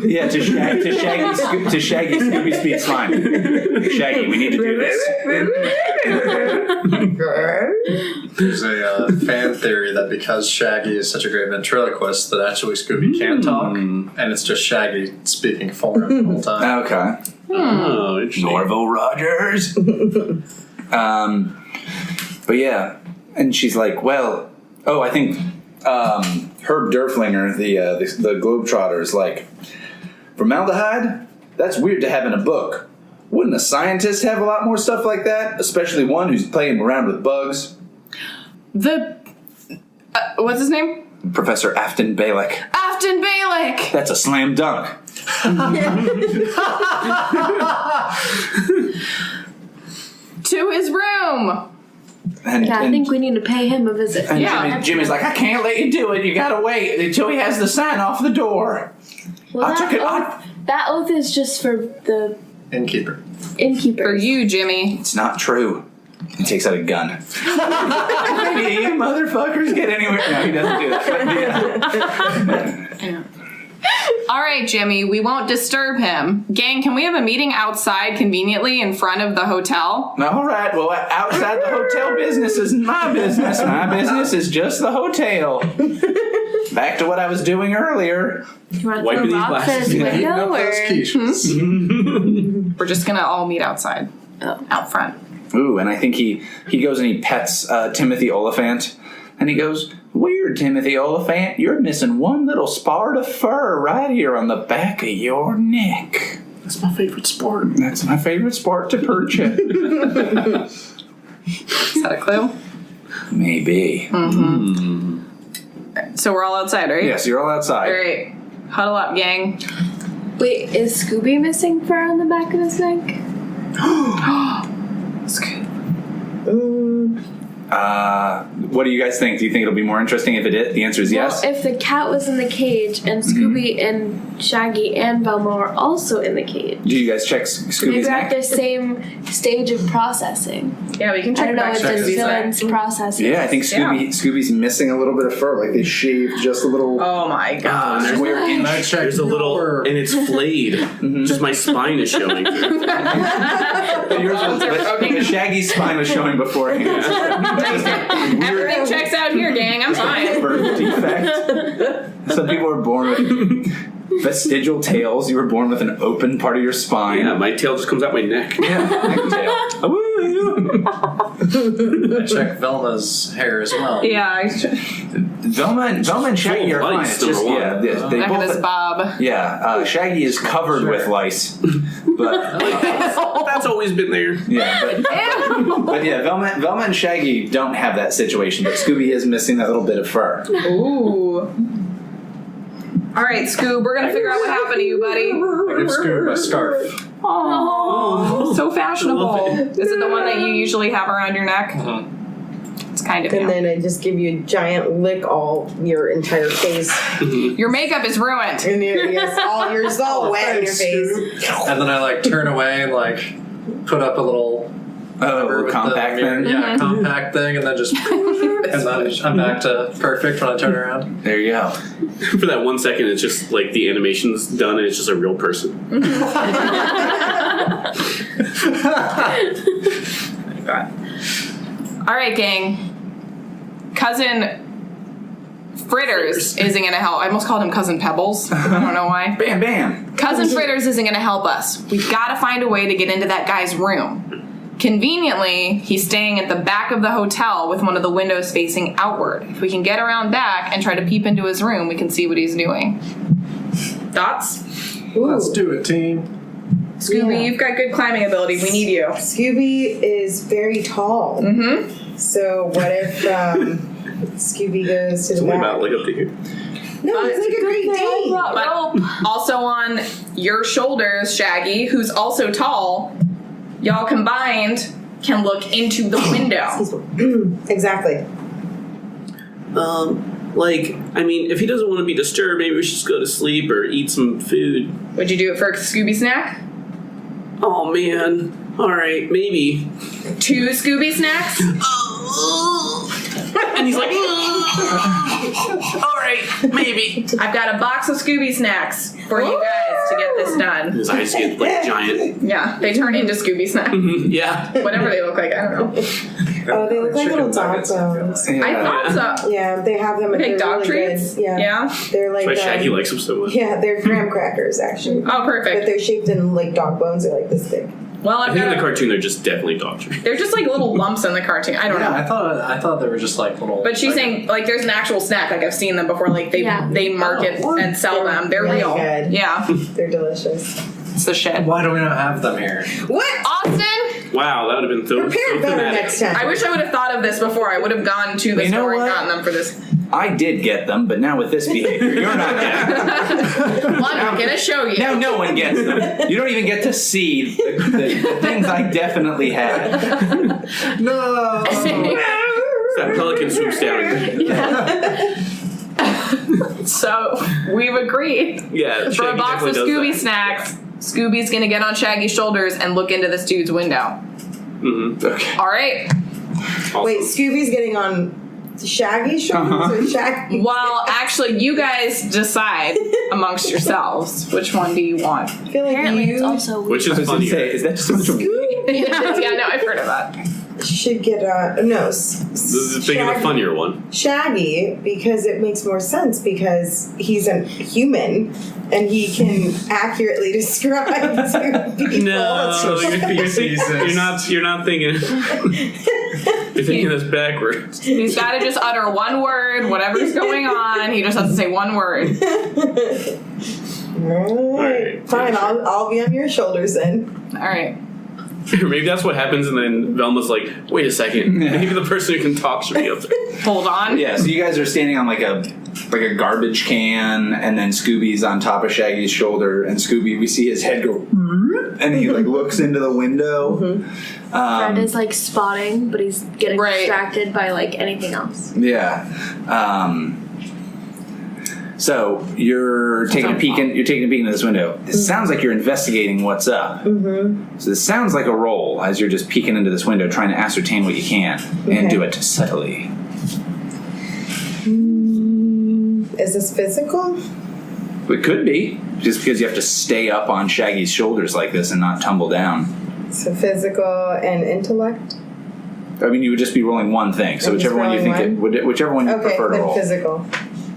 Speaker 1: Yeah, to Shaggy, Scooby speaks fine. Shaggy, we need to do this.
Speaker 2: There's a fan theory that because Shaggy is such a great ventriloquist that actually Scooby can't talk, and it's just Shaggy speaking for him the whole time.
Speaker 1: Okay.
Speaker 3: Oh, interesting.
Speaker 1: Norville Rogers. But yeah, and she's like, well, I think Herb Derflinger, the Globetrotter, is like, formaldehyde? That's weird to have in a book. Wouldn't a scientist have a lot more stuff like that? Especially one who's playing around with bugs?
Speaker 5: What's his name?
Speaker 1: Professor Afton Balick.
Speaker 5: Afton Balick!
Speaker 1: That's a slam dunk.
Speaker 5: To his room!
Speaker 1: And,
Speaker 6: I think we need to pay him a visit.
Speaker 1: And
Speaker 5: Yeah.
Speaker 1: Jimmy's like, I can't let you do it. You gotta wait until he has the sign off the door.
Speaker 6: Well,
Speaker 1: I took it.
Speaker 6: that oath is just for the
Speaker 2: Innkeeper.
Speaker 6: innkeeper.
Speaker 5: For you, Jimmy.
Speaker 1: It's not true. He takes out a gun. You motherfuckers get anywhere. No, he doesn't do that.
Speaker 5: Yeah. All right, Jimmy, we won't disturb him. Gang, can we have a meeting outside conveniently in front of the hotel?
Speaker 1: All right. Well, outside the hotel business isn't my business. My business is just the hotel. Back to what I was doing earlier.
Speaker 6: You want to
Speaker 3: Wiping
Speaker 6: throw
Speaker 3: these
Speaker 6: rocks at
Speaker 3: glasses.
Speaker 6: his
Speaker 2: Heating
Speaker 6: window,
Speaker 2: up
Speaker 6: or
Speaker 2: those quiches.
Speaker 5: We're just gonna all meet outside. Out front.
Speaker 1: Ooh, and I think he goes and he pets Timothy Oliphant. And he goes, weird, Timothy Oliphant. You're missing one little spart of fur right here on the back of your neck.
Speaker 3: That's my favorite sport.
Speaker 1: That's my favorite sport to perch it.
Speaker 5: Is that a clue?
Speaker 1: Maybe.
Speaker 5: So we're all outside, right?
Speaker 1: Yes, you're all outside.
Speaker 5: All right. Huddle up, gang.
Speaker 6: wait, is Scooby missing fur on the back of his neck?
Speaker 1: What do you guys think? Do you think it'll be more interesting if it is? The answer is yes.
Speaker 6: Well, if the cat was in the cage and Scooby and Shaggy and Velma are also in the cage,
Speaker 1: Do you guys check
Speaker 6: maybe
Speaker 1: Scooby's
Speaker 6: they're at
Speaker 1: neck?
Speaker 6: the same stage of processing.
Speaker 5: Yeah, we can
Speaker 6: I
Speaker 5: check
Speaker 6: don't know
Speaker 5: back
Speaker 6: what
Speaker 5: to
Speaker 6: the
Speaker 5: Scooby's neck.
Speaker 6: villain's process is.
Speaker 1: Yeah, I think Scooby's missing a little bit of fur. Like they shaved just a little
Speaker 5: Oh my gosh.
Speaker 1: square inch.
Speaker 2: I checked
Speaker 3: There's a little, and it's flayed. Just my spine is showing.
Speaker 1: The Shaggy spine was showing beforehand.
Speaker 5: Everything checks out here, gang. I'm fine.
Speaker 1: Birth defect. Some people are born with vestigial tails. You were born with an open part of your spine.
Speaker 3: Yeah, my tail just comes out my neck.
Speaker 1: Yeah, neck tail.
Speaker 2: I checked Velma's hair as well.
Speaker 5: Yeah.
Speaker 1: Velma and Shaggy are
Speaker 3: Full of
Speaker 1: fine.
Speaker 3: lice,
Speaker 1: It's just
Speaker 3: number one.
Speaker 1: they
Speaker 5: Look at this
Speaker 1: both.
Speaker 5: Bob.
Speaker 1: Yeah, Shaggy is covered with lice, but
Speaker 3: That's always been there.
Speaker 1: yeah, but yeah, Velma and Shaggy don't have that situation. But Scooby is missing that little bit of fur.
Speaker 5: Ooh. All right, Scoob, we're gonna figure out what happened to you, buddy.
Speaker 2: I give Scoob a scarf.
Speaker 5: Oh, so fashionable. Is it the one that you usually have around your neck? It's kind of
Speaker 4: And
Speaker 5: new.
Speaker 4: then I just give you a giant lick all your entire face.
Speaker 5: Your makeup is ruined.
Speaker 4: And you're all wet in your
Speaker 2: Thanks,
Speaker 4: face.
Speaker 2: Scoob. And then I turn away and put up a little Remember with
Speaker 1: compact
Speaker 2: the mirror?
Speaker 1: thing?
Speaker 2: Yeah, compact thing, and then just and then I'm back to perfect when I turn around.
Speaker 1: There you go.
Speaker 3: For that 1 second, it's just like the animation's done and it's just a real person.
Speaker 5: All right, gang. Cousin Fritters isn't going to help. I almost called him Cousin Pebbles. I don't know why.
Speaker 1: Bam, bam.
Speaker 5: Cousin Fritters isn't going to help us. We've got to find a way to get into that guy's room. Conveniently, he's staying at the back of the hotel with one of the windows facing outward. If we can get around back and try to peep into his room, we can see what he's doing. Thoughts?
Speaker 2: Let's do it, team.
Speaker 5: Scooby, you've got good climbing ability. We need you.
Speaker 4: Scooby is very tall. Mm-hmm. So what if Scooby goes to
Speaker 3: It's
Speaker 4: the
Speaker 3: only
Speaker 4: back?
Speaker 3: about like up to here.
Speaker 4: No, it's like a great date.
Speaker 5: But also on your shoulders, Shaggy, who's also tall, y'all combined can look into the window.
Speaker 4: Exactly.
Speaker 3: I mean, if he doesn't want to be disturbed, maybe we should just go to sleep or eat some food.
Speaker 5: Would you do it for a Scooby snack?
Speaker 3: Oh, man. All right, maybe.
Speaker 5: 2 Scooby snacks?
Speaker 3: And he's like, all right, maybe.
Speaker 5: I've got a box of Scooby snacks for you guys to get this done.
Speaker 3: His eyes get like giant.
Speaker 5: Yeah, they turn into Scooby snacks.
Speaker 3: Yeah.
Speaker 5: Whatever they look like, I don't know.
Speaker 4: Oh, they look like
Speaker 2: Chicken
Speaker 4: little dog
Speaker 2: nuggets.
Speaker 4: bones.
Speaker 5: I thought so.
Speaker 4: Yeah, they have them.
Speaker 5: Okay,
Speaker 4: they're
Speaker 5: dog
Speaker 4: really
Speaker 5: treats?
Speaker 4: good. Yeah.
Speaker 5: Yeah?
Speaker 4: They're like
Speaker 3: That's why Shaggy likes him so much.
Speaker 4: Yeah, they're graham crackers actually.
Speaker 5: Oh,
Speaker 4: But
Speaker 5: perfect.
Speaker 4: they're shaped in like dog bones. They're like this big.
Speaker 5: Well,
Speaker 3: I
Speaker 5: I've
Speaker 3: think in
Speaker 5: got
Speaker 3: the cartoon they're just definitely dog treats.
Speaker 5: they're just like little lumps in the cartoon. I don't
Speaker 2: Yeah,
Speaker 5: know.
Speaker 2: I thought they were just like little.
Speaker 5: But she's saying like there's an actual snack. Like I've seen them before. Like they market and sell them. They're
Speaker 4: really
Speaker 5: real.
Speaker 4: good.
Speaker 5: Yeah,
Speaker 4: They're delicious.
Speaker 5: it's the shit.
Speaker 2: Why do we not have them here?
Speaker 4: What?
Speaker 5: Austin,
Speaker 3: Wow, that would have been so
Speaker 4: Prepare better
Speaker 3: thematic.
Speaker 4: next time.
Speaker 5: I wish I would have thought of this before. I would have gone to the
Speaker 1: You know
Speaker 5: store and
Speaker 1: what?
Speaker 5: gotten them for this.
Speaker 1: I did get them, but now with this behavior, you're not getting them.
Speaker 5: Well, I'm gonna show you.
Speaker 1: Now no one gets them. You don't even get to see the things I definitely had.
Speaker 2: No.
Speaker 3: That pelican swoops down.
Speaker 5: So we've agreed.
Speaker 3: Yeah,
Speaker 5: For a box of Scooby snacks, Scooby's gonna get on Shaggy's shoulders and look into this dude's window.
Speaker 3: Mm-hmm.
Speaker 1: Okay.
Speaker 5: All right.
Speaker 3: Awesome.
Speaker 4: Wait, Scooby's getting on Shaggy's shoulders or Shaggy?
Speaker 5: Well, actually, you guys decide amongst yourselves which one do you want.
Speaker 4: I feel like
Speaker 6: Apparently,
Speaker 4: you
Speaker 6: it's also weird.
Speaker 3: Which
Speaker 1: I
Speaker 3: is
Speaker 1: was gonna
Speaker 3: funnier?
Speaker 1: say, is that just a bunch of
Speaker 5: Yeah, no, I've heard of that.
Speaker 4: should get no.
Speaker 3: This is thinking the funnier one.
Speaker 4: Shaggy, because it makes more sense because he's a human and he can accurately describe to people.
Speaker 3: No, you're not thinking. You're thinking this backwards.
Speaker 5: He's got to just utter one word, whatever's going on. He just has to say one word.
Speaker 4: Alright, fine. I'll be on your shoulders then.
Speaker 5: All right.
Speaker 3: Maybe that's what happens, and then Velma's like, "Wait a second, maybe the person who can talk should be up there."
Speaker 5: Hold on.
Speaker 1: Yeah, so you guys are standing on like a garbage can, and then Scooby's on top of Shaggy's shoulder, and Scooby, we see his head go, and he like looks into the window.
Speaker 6: Fred is like spotting, but he's getting
Speaker 5: Right.
Speaker 6: distracted by like anything else.
Speaker 1: Yeah. So you're taking a peek into this window. This sounds like you're investigating what's up. Mm-hmm. So this sounds like a roll as you're just peeking into this window, trying to ascertain what you can and do it subtly.
Speaker 4: Is this physical?
Speaker 1: It could be just because you have to stay up on Shaggy's shoulders like this and not tumble down.
Speaker 4: So physical and intellect?
Speaker 1: I mean, you would just be rolling one thing. So
Speaker 4: I'm just
Speaker 1: whichever one you think
Speaker 4: rolling
Speaker 1: whichever one you
Speaker 4: Okay,
Speaker 1: prefer to
Speaker 4: then
Speaker 1: roll.
Speaker 4: physical.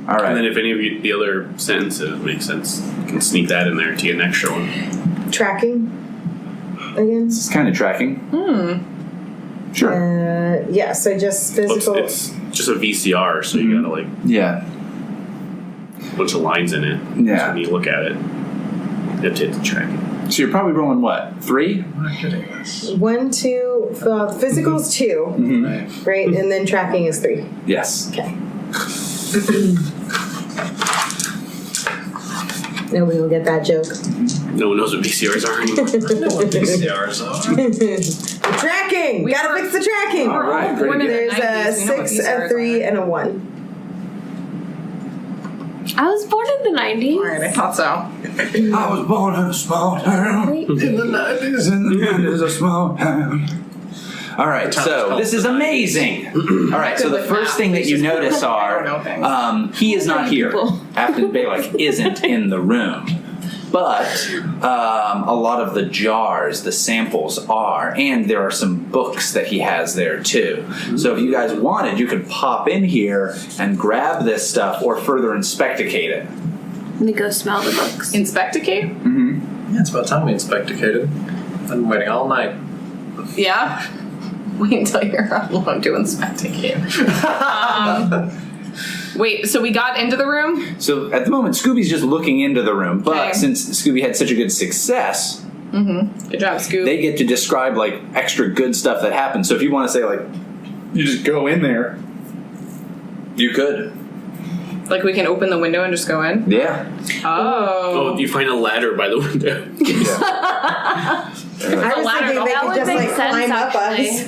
Speaker 1: All right.
Speaker 3: And then if any of the other sentences make sense, you can sneak that in there to get an extra one.
Speaker 4: Tracking? Again?
Speaker 1: It's kind of tracking. Sure.
Speaker 4: Yeah, so just physical.
Speaker 3: It's just a VCR, so you gotta like
Speaker 1: Yeah.
Speaker 3: a bunch of lines in it.
Speaker 1: Yeah.
Speaker 3: So when you look at it, you have to hit the tracking.
Speaker 1: So you're probably rolling what? 3?
Speaker 2: I'm not getting this.
Speaker 4: 1, 2, physical is 2, right? And then tracking is 3.
Speaker 1: Yes.
Speaker 4: Okay. Nobody will get that joke.
Speaker 3: No one knows what VCRs are anymore.
Speaker 2: VCRs are.
Speaker 4: Tracking! Gotta fix the tracking!
Speaker 1: All right. Pretty good.
Speaker 4: There's a
Speaker 5: 90s, we know what
Speaker 4: 6, a
Speaker 5: VCRs
Speaker 4: 3,
Speaker 5: are.
Speaker 4: and a 1.
Speaker 6: I was born in the 90s.
Speaker 5: All right, I thought so.
Speaker 1: I was born in a small town.
Speaker 6: Wait,
Speaker 1: In the 90s, a small town. All right, so this is amazing. All right, so the first thing that you notice he is not here. Afton Balak isn't in the room. But a lot of the jars, the samples are, and there are some books that he has there too. So if you guys wanted, you could pop in here and grab this stuff or further inspecticate it.
Speaker 6: Let me go smell the books.
Speaker 5: Inspecticate?
Speaker 1: Mm-hmm.
Speaker 2: Yeah, it's about time we inspecticated. I've been waiting all night.
Speaker 5: Yeah? Wait until you're alone to inspecticate. Wait, so we got into the room?
Speaker 1: So at the moment, Scooby's just looking into the room, but
Speaker 5: Okay.
Speaker 1: since Scooby had such a good success,
Speaker 5: Good job, Scoob.
Speaker 1: they get to describe like extra good stuff that happened. So if you want to say like, you just go in there, you could.
Speaker 5: Like we can open the window and just go in?
Speaker 1: Yeah.
Speaker 3: Oh, you find a ladder by the window.
Speaker 4: I was
Speaker 5: ladder,
Speaker 4: thinking they
Speaker 6: that
Speaker 4: could
Speaker 6: would
Speaker 4: just
Speaker 6: make
Speaker 4: like
Speaker 6: sense,
Speaker 4: climb up
Speaker 6: actually.
Speaker 4: us.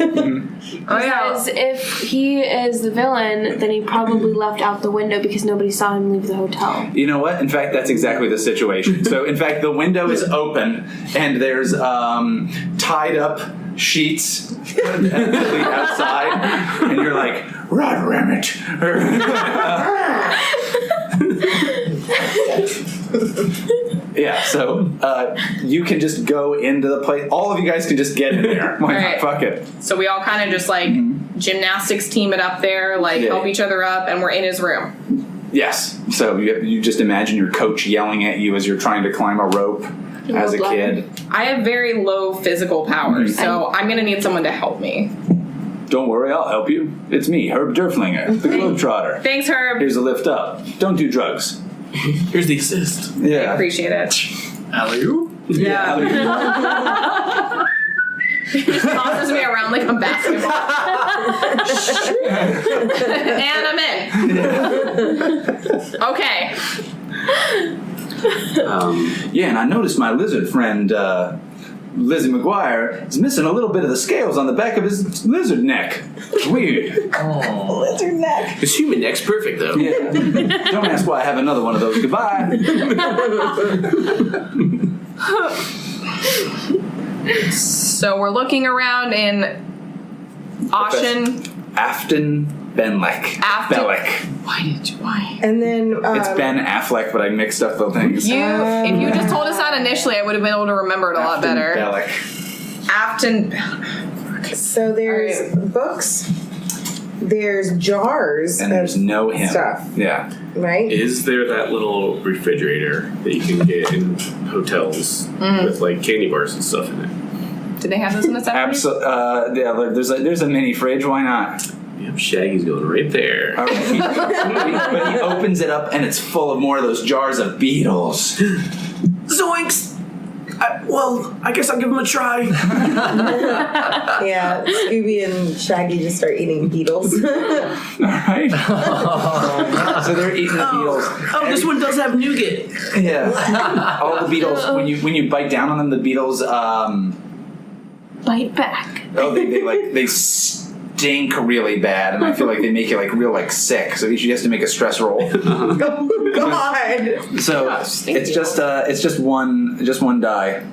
Speaker 5: Oh, yeah.
Speaker 6: Because if he is the villain, then he probably left out the window because nobody saw him leave the hotel.
Speaker 1: You know what? In fact, that's exactly the situation. So, in fact, the window is open, and there's tied up sheets outside, and you're like, "Rod Rammet." Yeah, so you can just go into the place. All of you guys can just get in there. Why not?
Speaker 5: Right.
Speaker 1: Fuck it.
Speaker 5: So we all kind of just like gymnastics team it up there, like
Speaker 1: Yeah.
Speaker 5: help each other up, and we're in his room.
Speaker 1: Yes. So you just imagine your coach yelling at you as you're trying to climb a rope as a kid.
Speaker 5: I have very low physical power, so I'm going to need someone to help me.
Speaker 1: Don't worry, I'll help you. It's me, Herb Derflinger, the Globetrotter.
Speaker 5: Thanks, Herb.
Speaker 1: Here's a lift up. Don't do drugs.
Speaker 3: Here's the assist.
Speaker 5: I
Speaker 1: Yeah.
Speaker 5: appreciate it.
Speaker 2: Alley-oop.
Speaker 5: Yeah. He just tosses me around like a basketball. And I'm in. Okay.
Speaker 1: Yeah, and I noticed my lizard friend, Lizzie McGuire, is missing a little bit of the scales on the back of his lizard neck. Weird.
Speaker 4: Lizard neck.
Speaker 3: His human neck's perfect, though.
Speaker 1: Yeah. Don't ask why I have another one of those. Goodbye.
Speaker 5: So we're looking around in
Speaker 1: Afton Benlek. Belek.
Speaker 5: Why?
Speaker 4: And then
Speaker 1: It's Ben Affleck, but I mixed up the things.
Speaker 5: If you just told us that initially, I would have been able to remember it a lot better.
Speaker 1: Belek.
Speaker 5: Afton.
Speaker 4: so there's books, there's jars,
Speaker 1: And there's no him.
Speaker 4: stuff,
Speaker 1: Yeah.
Speaker 4: right?
Speaker 3: Is there that little refrigerator that you can get in hotels with like candy bars and stuff in it?
Speaker 5: Did they have this in the 70s?
Speaker 1: Yeah, there's a mini fridge. Why not?
Speaker 3: Yep, Shaggy's going right there.
Speaker 1: All right. But he opens it up, and it's full of more of those jars of beetles.
Speaker 3: Zoinks! I guess I'll give him a try.
Speaker 4: Yeah, Scooby and Shaggy just start eating beetles.
Speaker 1: All right. So they're eating the beetles.
Speaker 3: Oh, this one does have nougat.
Speaker 1: Yeah. All the beetles. When you bite down on them, the beetles.
Speaker 6: Bite back.
Speaker 1: They stink really bad, and I feel like they make you real sick. So she has to make a stress roll.
Speaker 4: Oh, God.
Speaker 1: So it's just one die.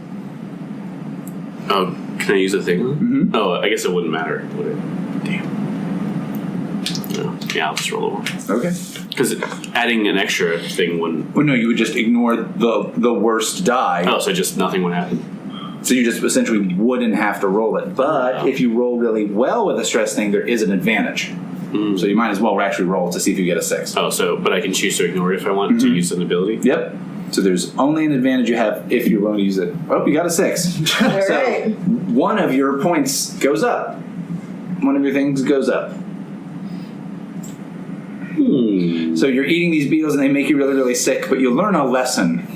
Speaker 3: Oh, can I use a thing?
Speaker 1: Mm-hmm.
Speaker 3: Oh, I guess it wouldn't matter, would it? Damn. No. Yeah, I'll just roll a one.
Speaker 1: Okay.
Speaker 3: Because adding an extra thing wouldn't.
Speaker 1: Well, no, you would just ignore the worst die.
Speaker 3: Oh, so just nothing would happen.
Speaker 1: So you just essentially wouldn't have to roll it. But if you roll really well with a stress thing, there is an advantage. So you might as well actually roll to see if you get a 6.
Speaker 3: Oh, but I can choose to ignore it if I want to use an ability?
Speaker 1: Yep. So there's only an advantage you have if you're willing to use it. Oh, you got a 6.
Speaker 4: All
Speaker 1: So
Speaker 4: right.
Speaker 1: one of your points goes up. One of your things goes up. So you're eating these beetles and they make you really, really sick, but you learn a lesson.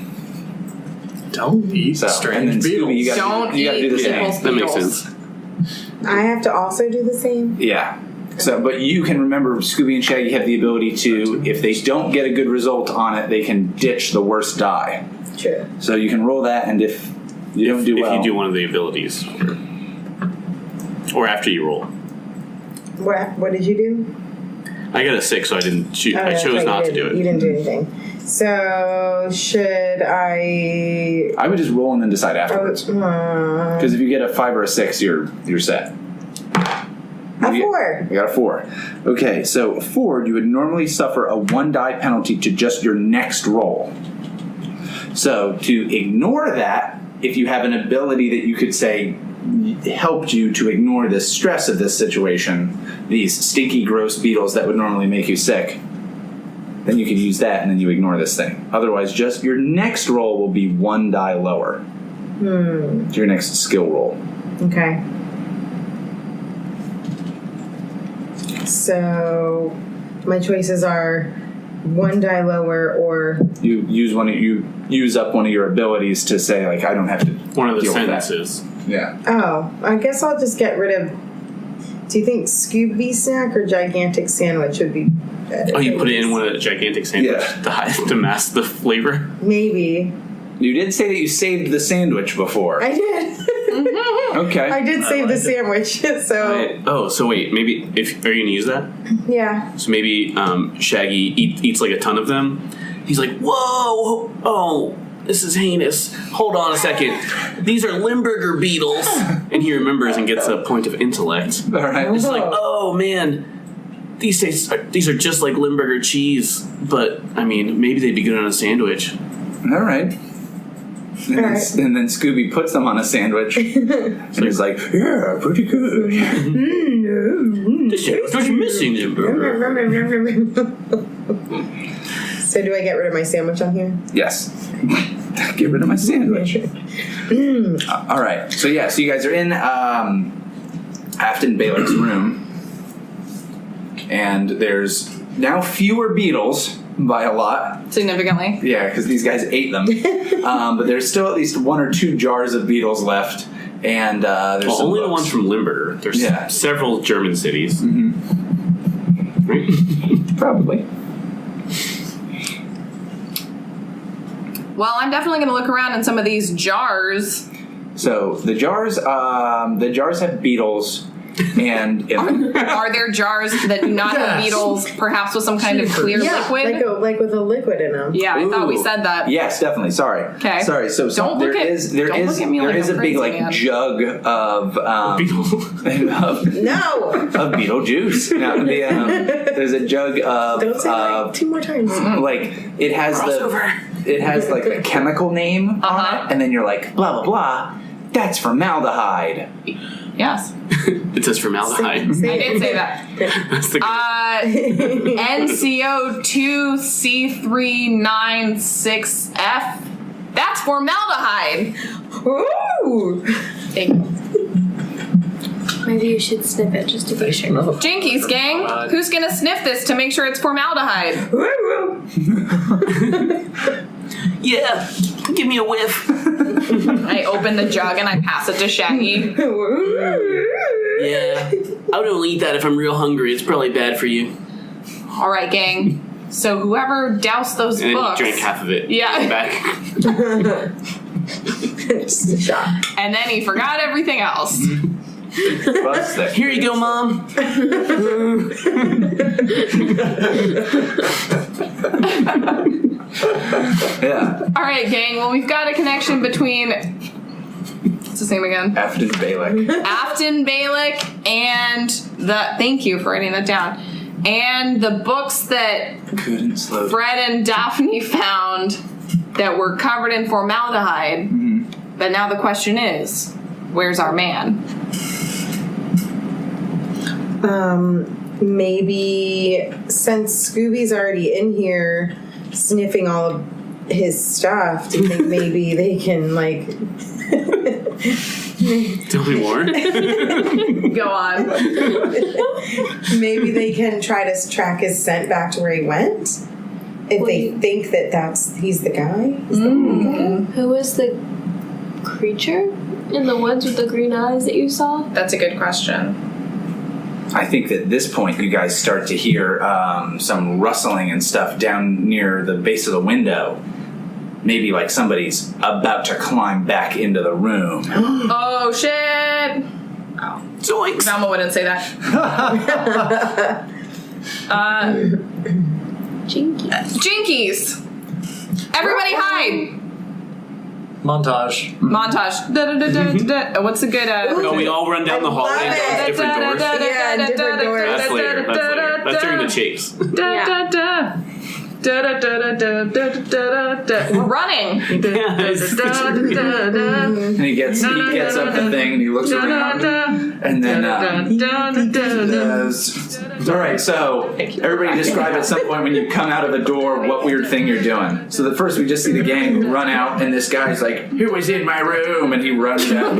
Speaker 2: Don't eat
Speaker 1: So, and
Speaker 2: strange
Speaker 1: then
Speaker 2: beetles.
Speaker 1: Scooby, you gotta
Speaker 5: Don't
Speaker 1: do the
Speaker 5: eat
Speaker 1: same.
Speaker 5: people's
Speaker 3: That makes
Speaker 5: beetles.
Speaker 3: sense.
Speaker 4: I have to also do the same?
Speaker 1: Yeah. So, but you can remember Scooby and Shaggy have the ability to, if they don't get a good result on it, they can ditch the worst die.
Speaker 4: True.
Speaker 1: So you can roll that, and if you don't do well,
Speaker 3: If you do one of the abilities. Or after you roll.
Speaker 4: What did you do?
Speaker 3: I got a 6, so I didn't choose.
Speaker 4: Oh,
Speaker 3: I
Speaker 4: that's
Speaker 3: chose
Speaker 4: right,
Speaker 3: not to
Speaker 4: you
Speaker 3: do it.
Speaker 4: You didn't do anything. So, should I...
Speaker 1: I would just roll and then decide afterwards. Because if you get a 5 or a 6, you're set. What do you get?
Speaker 4: 4.
Speaker 1: You got a 4. Okay, so 4, you would normally suffer a 1 die penalty to just your next roll. So to ignore that, if you have an ability that you could say helped you to ignore the stress of this situation, these stinky, gross beetles that would normally make you sick, then you could use that and then you ignore this thing. Otherwise, just your next roll will be 1 die lower. To your next skill roll.
Speaker 4: Okay. So my choices are 1 die lower or
Speaker 1: You use up one of your abilities to say, like, I don't have to
Speaker 3: One of the
Speaker 1: deal with that.
Speaker 3: sentences.
Speaker 1: Yeah.
Speaker 4: oh, I guess I'll just get rid of. Do you think Scooby snack or gigantic sandwich would be better?
Speaker 3: Oh, you put it in one of the gigantic sandwich
Speaker 1: Yeah.
Speaker 3: to mask the flavor?
Speaker 4: Maybe.
Speaker 1: You did say that you saved the sandwich before.
Speaker 4: I did.
Speaker 1: Okay.
Speaker 4: I did save the sandwich. So
Speaker 3: So wait, maybe are you gonna use that?
Speaker 4: yeah.
Speaker 3: So maybe Shaggy eats like a ton of them. He's like, whoa, oh, this is heinous. Hold on a second. These are Limburger beetles. And he remembers and gets a point of intellect.
Speaker 1: All right.
Speaker 3: It's like, oh man, these are just like Limburger cheese, but I mean, maybe they'd be good on a sandwich.
Speaker 1: All right. And then,
Speaker 4: Alright.
Speaker 1: and then Scooby puts them on a sandwich. And he's like, yeah, pretty good.
Speaker 3: This is what's missing, Limburger.
Speaker 4: So do I get rid of my sandwich on here?
Speaker 1: Yes. Get rid of my sandwich. All right. So yeah, so you guys are in Afton Balak's room. And there's now fewer beetles by a lot.
Speaker 5: Significantly.
Speaker 1: Yeah, because these guys ate them. But there's still at least 1 or 2 jars of beetles left. And there's some
Speaker 3: Only the
Speaker 1: books.
Speaker 3: ones from Limburger. There's several German cities. Right?
Speaker 1: Probably.
Speaker 5: Well, I'm definitely going to look around in some of these jars.
Speaker 1: So the jars have beetles, and
Speaker 5: Are there jars that do not have beetles, perhaps with some kind of clear liquid?
Speaker 4: like with a liquid in them.
Speaker 5: Yeah, I thought we
Speaker 1: Ooh.
Speaker 5: said that.
Speaker 1: yes, definitely. Sorry.
Speaker 5: Okay.
Speaker 1: Sorry. So
Speaker 5: Don't look
Speaker 1: there
Speaker 5: at-
Speaker 1: is
Speaker 5: don't look at me like
Speaker 1: there is
Speaker 5: I'm
Speaker 1: a big
Speaker 5: crazy, man.
Speaker 1: jug of
Speaker 3: Beetle.
Speaker 4: No.
Speaker 1: of beetle juice. Now, there's a jug of
Speaker 4: Don't say that 2 more times.
Speaker 1: like it has like the chemical name on it, and then you're like blah blah blah. That's formaldehyde.
Speaker 5: Yes.
Speaker 3: It says formaldehyde.
Speaker 5: I did say that.
Speaker 3: That's the
Speaker 5: NCO2C396F. That's formaldehyde.
Speaker 4: Ooh.
Speaker 5: Thank you.
Speaker 6: Maybe you should sniff it just to be sure.
Speaker 5: Jinkies, gang. Who's gonna sniff this to make sure it's formaldehyde?
Speaker 3: yeah. Give me a whiff.
Speaker 5: I open the jug and I pass it to Shaggy.
Speaker 3: Yeah. I would only eat that if I'm real hungry. It's probably bad for you.
Speaker 5: All right, gang. So whoever doused those
Speaker 3: And then
Speaker 5: books,
Speaker 3: you drank half of it.
Speaker 5: Yeah.
Speaker 3: Back.
Speaker 4: Just a shot.
Speaker 5: and then he forgot everything else.
Speaker 1: Busted.
Speaker 3: Here you go, Mom.
Speaker 1: Yeah.
Speaker 5: All right, gang. Well, we've got a connection between. What's his name again?
Speaker 1: Afton Balak.
Speaker 5: Afton Balak and the. Thank you for writing that down. And the books that
Speaker 1: Couldn't slow.
Speaker 5: Fred and Daphne found that were covered in formaldehyde. But now the question is, where's our man?
Speaker 4: Maybe since Scooby's already in here sniffing all of his stuff, do you think maybe they can like
Speaker 3: Tell me more.
Speaker 5: Go on.
Speaker 4: maybe they can try to track his scent back to where he went? If they think that he's the guy?
Speaker 6: Who was the creature in the woods with the green eyes that you saw?
Speaker 5: That's a good question.
Speaker 1: I think that at this point you guys start to hear some rustling and stuff down near the base of the window. Maybe like somebody's about to climb back into the room.
Speaker 5: Oh, shit! Oh.
Speaker 3: Zoinks.
Speaker 5: Velma wouldn't say that.
Speaker 6: Jinky.
Speaker 5: Jinkies! Everybody hide!
Speaker 2: Montage.
Speaker 5: What's a good?
Speaker 3: No, we all run down the hallway and go to different doors.
Speaker 4: Yeah, and different doors.
Speaker 3: That's later. That's during the chase.
Speaker 5: We're running.
Speaker 1: And he gets up the thing and he looks around and then all right, so everybody describe at some point when you come out of a door what weird thing you're doing. So the first we just see the gang run out and this guy's like, "Who was in my room?" and he runs out.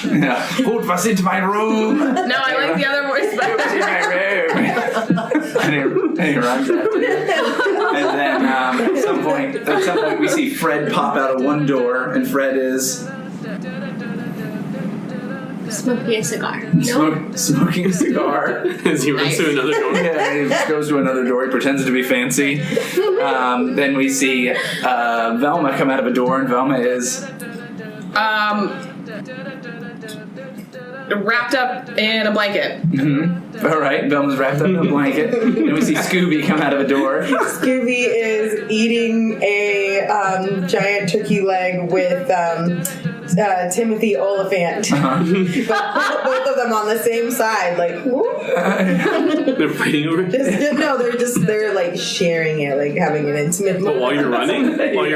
Speaker 1: Yeah. Who was in my room?
Speaker 5: No, I like the other voice
Speaker 1: Who was in my room? and he runs after you. And then at some point we see Fred pop out of one door, and Fred is
Speaker 6: Smoking a cigar.
Speaker 1: smoking a cigar.
Speaker 3: As he runs through another door.
Speaker 1: Yeah, he goes to another door. He pretends to be fancy. Then we see Velma come out of a door, and Velma is
Speaker 5: wrapped up in a blanket.
Speaker 1: Mm-hmm. All right, Velma's wrapped up in a blanket. Then we see Scooby come out of a door.
Speaker 4: Scooby is eating a giant turkey leg with Timothy Oliphant. Both of them on the same side, like
Speaker 3: They're fighting over it.
Speaker 4: they're like sharing it, like having an intimate
Speaker 3: But
Speaker 4: moment.
Speaker 3: while you're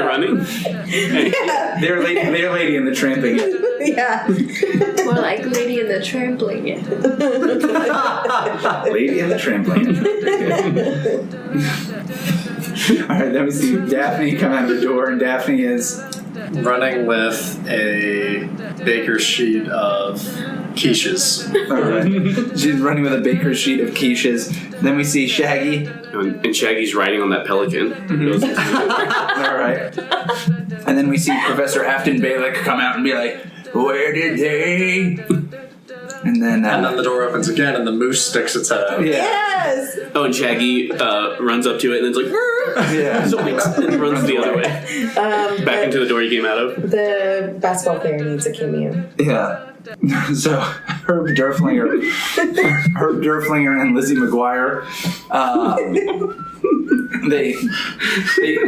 Speaker 3: running?
Speaker 4: Yeah.
Speaker 1: They're Lady and the Tramping.
Speaker 4: Yeah.
Speaker 6: More like Lady in the Trampling It.
Speaker 1: Lady and the Trampling. All right, then we see Daphne come out of the door, and Daphne is
Speaker 2: Running with a baker's sheet of quiches.
Speaker 1: all right. She's running with a baker's sheet of quiches. Then we see Shaggy.
Speaker 3: And Shaggy's riding on that pelican.
Speaker 1: All right. And then we see Professor Afton Balick come out and be like, "Where did they?" And then
Speaker 2: the door opens again and the moose sticks its head out.
Speaker 1: yeah.
Speaker 4: Yes.
Speaker 3: Oh, and Shaggy runs up to it and it's like,
Speaker 1: Yeah.
Speaker 3: and runs the other way. Back into the door you came out of.
Speaker 4: The basketball player needs a cameo.
Speaker 1: Yeah. So Herb Durflinger and Lizzie McGuire,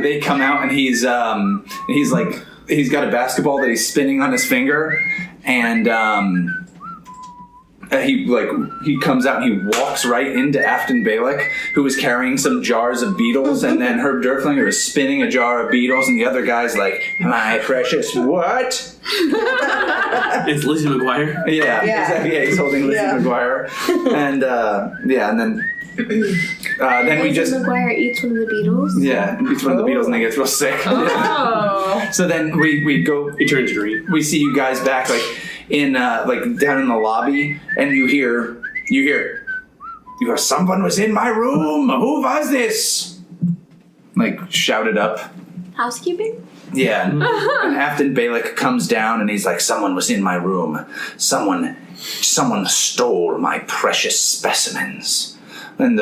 Speaker 1: they come out and he's like he's got a basketball that he's spinning on his finger, and he comes out and he walks right into Afton Balick, who is carrying some jars of beetles, and then Herb Durflinger is spinning a jar of beetles, and the other guy's like, "My precious what?"
Speaker 3: It's Lizzie McGuire.
Speaker 1: Yeah. Exactly. Yeah, he's holding Lizzie McGuire, and and then we just
Speaker 6: McGuire eats one of the beetles.
Speaker 1: eats one of the beetles and then gets real sick.
Speaker 5: Oh.
Speaker 1: So then we go.
Speaker 3: He turns green.
Speaker 1: We see you guys back in down in the lobby, and you hear someone was in my room. Who was this? Like shouted up.
Speaker 6: Housekeeping?
Speaker 1: Yeah. And Afton Balick comes down and he's like, "Someone was in my room. Someone stole my precious specimens." And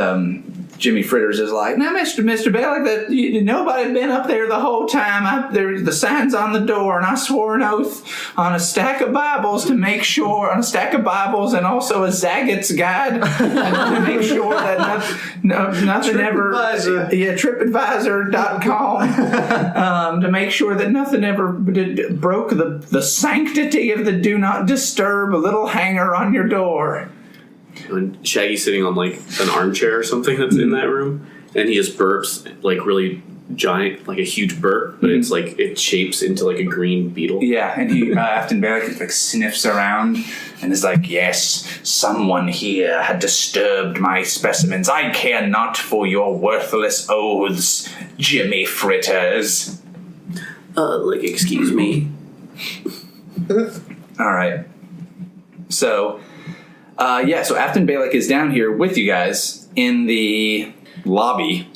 Speaker 1: Jimmy Fritters is like, "Now, Mr. Balick, that nobody had been up there the whole time. There's the signs on the door, and I swore an oath on a stack of Bibles and also a Zaggett's guide to make sure that nothing ever TripAdvisor.com to make sure that nothing ever broke the sanctity of the do not disturb little hanger on your door."
Speaker 3: And Shaggy's sitting on like an armchair or something that's in that room, and he just burps like really giant, like a huge burp, but it's like it shapes into like a green beetle.
Speaker 1: Yeah, and he Afton Balick like sniffs around and is like, "Yes, someone here had disturbed my specimens. I care not for your worthless oaths, Jimmy Fritters."
Speaker 3: Excuse me.
Speaker 1: All right. So. So Afton Balick is down here with you guys in the lobby,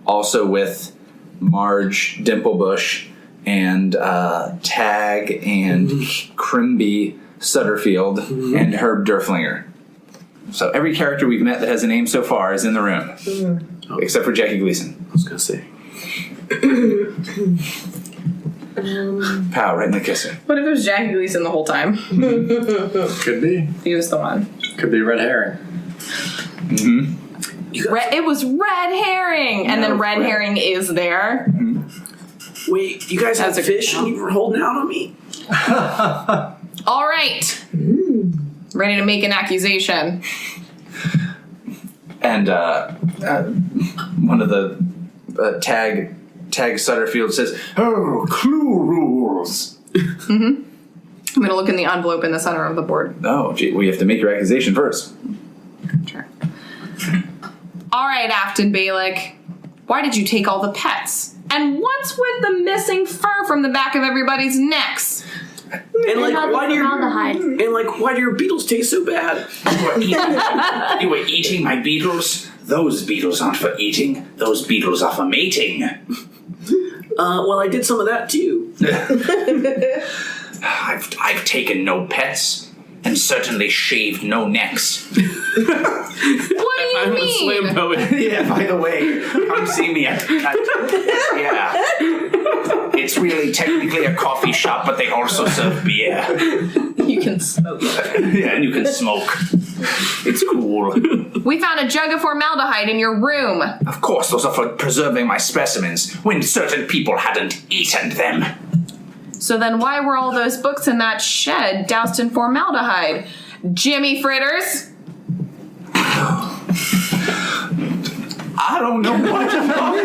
Speaker 1: also with Marge Dimplebush and Tag and Crimby Sutterfield and Herb Durflinger. So every character we've met that has a name so far is in the room, except for Jackie Gleason.
Speaker 3: I was gonna say.
Speaker 1: Pow, right in the kisser.
Speaker 5: What if it was Jackie Gleason the whole time?
Speaker 2: Could be.
Speaker 5: He was the one.
Speaker 2: Could be red herring.
Speaker 5: It was red herring, and then red herring is there.
Speaker 3: Wait, you guys have
Speaker 5: That's a good
Speaker 3: fish
Speaker 5: count.
Speaker 3: and you were holding out on me?
Speaker 5: All right. Ready to make an accusation.
Speaker 1: And one of the Tag Sutterfield says, "Oh, clue rules."
Speaker 5: I'm going to look in the envelope in the center of the board.
Speaker 1: Oh, gee, we have to make your accusation first.
Speaker 5: Sure. All right, Afton Balick. Why did you take all the pets? And what's with the missing fur from the back of everybody's necks?
Speaker 3: And like,
Speaker 6: how
Speaker 3: why do
Speaker 6: formaldehyde.
Speaker 3: your beetles taste so bad?
Speaker 1: You were eating my beetles? Those beetles aren't for eating. Those beetles are for mating.
Speaker 3: Well, I did some of that too.
Speaker 1: I've taken no pets and certainly shaved no necks.
Speaker 5: What do you
Speaker 3: I'm a
Speaker 5: mean?
Speaker 3: slam poet.
Speaker 1: Yeah, by the way, come see me at yeah. It's really technically a coffee shop, but they also serve beer.
Speaker 5: You can smoke.
Speaker 1: Yeah, and you can smoke. It's cool.
Speaker 5: We found a jug of formaldehyde in your room.
Speaker 1: Of course, those are for preserving my specimens when certain people hadn't eaten them.
Speaker 5: So then why were all those books in that shed doused in formaldehyde? Jimmy Fritters?
Speaker 1: I don't know much about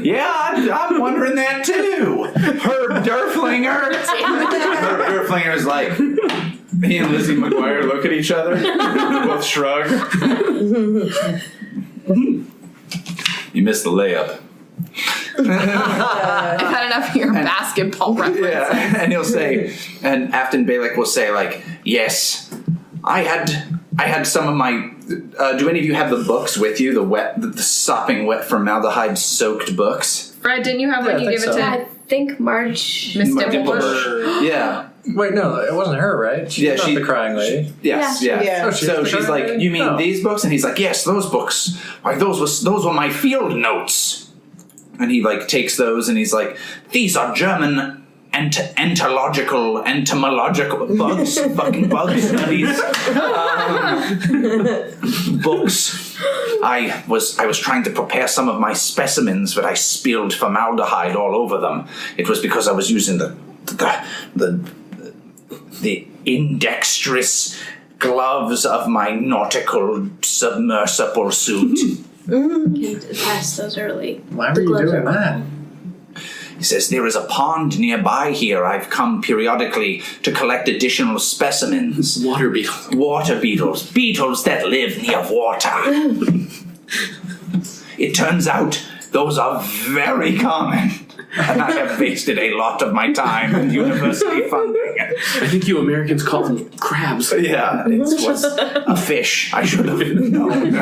Speaker 1: Yeah, I'm wondering that too. Herb Durflinger. Herb Durflinger's like, he and Lizzie McGuire look at each other, both shrug. You missed the layup.
Speaker 5: I've had enough of your basketball references.
Speaker 1: Yeah, and he'll say, and Afton Balick will say, like, yes, I had some of my. Do any of you have the books with you? The sopping wet formaldehyde-soaked books.
Speaker 5: Fred, didn't you have one?
Speaker 2: I
Speaker 5: You
Speaker 2: think
Speaker 5: gave it
Speaker 2: so.
Speaker 5: to
Speaker 6: I think Marge.
Speaker 5: Miss
Speaker 1: Mar-
Speaker 5: Dimplebush.
Speaker 1: Yeah.
Speaker 2: Wait, no, it wasn't her, right? She's not the crying lady.
Speaker 1: Yes,
Speaker 6: Yeah.
Speaker 1: yeah.
Speaker 2: Oh,
Speaker 1: So
Speaker 2: she's
Speaker 1: she's like,
Speaker 2: crying?
Speaker 1: you mean
Speaker 2: Oh.
Speaker 1: these books? And he's like, yes, those books. Why, those were my field notes. And he like takes those and he's like, these are German entomological bugs, fucking bug studies books. I was trying to prepare some of my specimens, but I spilled formaldehyde all over them. It was because I was using the indextrous gloves of my nautical submersible suit.
Speaker 6: Can test those early.
Speaker 2: Why were you doing that?
Speaker 1: He says, there is a pond nearby here. I've come periodically to collect additional specimens.
Speaker 3: Water beetle.
Speaker 1: Water beetles. Beetles that live near water. It turns out those are very common. And I have wasted a lot of my time in university funding.
Speaker 3: I think you Americans call them crabs.
Speaker 1: Yeah, it was a fish. I should have known.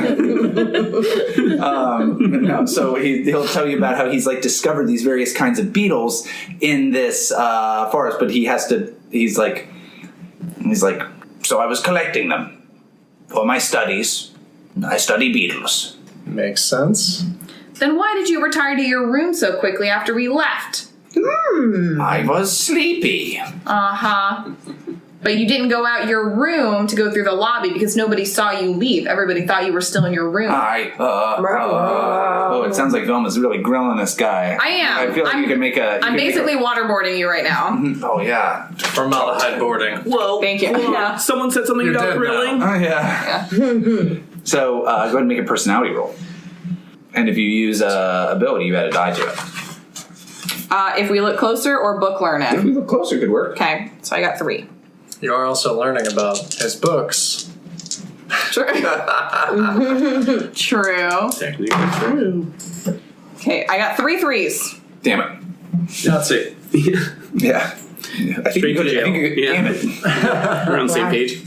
Speaker 1: No, so he'll tell you about how he's like discovered these various kinds of beetles in this forest, but he's like, so I was collecting them for my studies. I study beetles.
Speaker 2: Makes sense.
Speaker 5: Then why did you retire to your room so quickly after we left?
Speaker 1: I was sleepy.
Speaker 5: Uh-huh. But you didn't go out your room to go through the lobby because nobody saw you leave. Everybody thought you were still in your room.
Speaker 1: Oh, it sounds like Velma's really grilling this guy.
Speaker 5: I am.
Speaker 1: I feel like you could make a...
Speaker 5: I'm basically waterboarding you right now.
Speaker 1: Oh, yeah.
Speaker 2: Formaldehyde boarding.
Speaker 3: Whoa.
Speaker 5: Thank you.
Speaker 3: Whoa.
Speaker 5: Yeah.
Speaker 3: Someone said something
Speaker 2: You're
Speaker 3: about
Speaker 2: dead
Speaker 3: grilling.
Speaker 1: Oh, yeah. So, go ahead and make a personality roll. And if you use ability, you add a die to it.
Speaker 5: If we look closer or book learn
Speaker 1: If
Speaker 5: it.
Speaker 1: you look closer, could work.
Speaker 5: Okay, so I got 3.
Speaker 2: You are also learning about his books.
Speaker 5: True. True.
Speaker 3: Technically true.
Speaker 5: Okay, I got 3 3s.
Speaker 1: Damn it.
Speaker 2: Yahtzee.
Speaker 1: Yeah. I think you could.
Speaker 3: Yeah.
Speaker 1: Damn it.
Speaker 3: We're on the same page.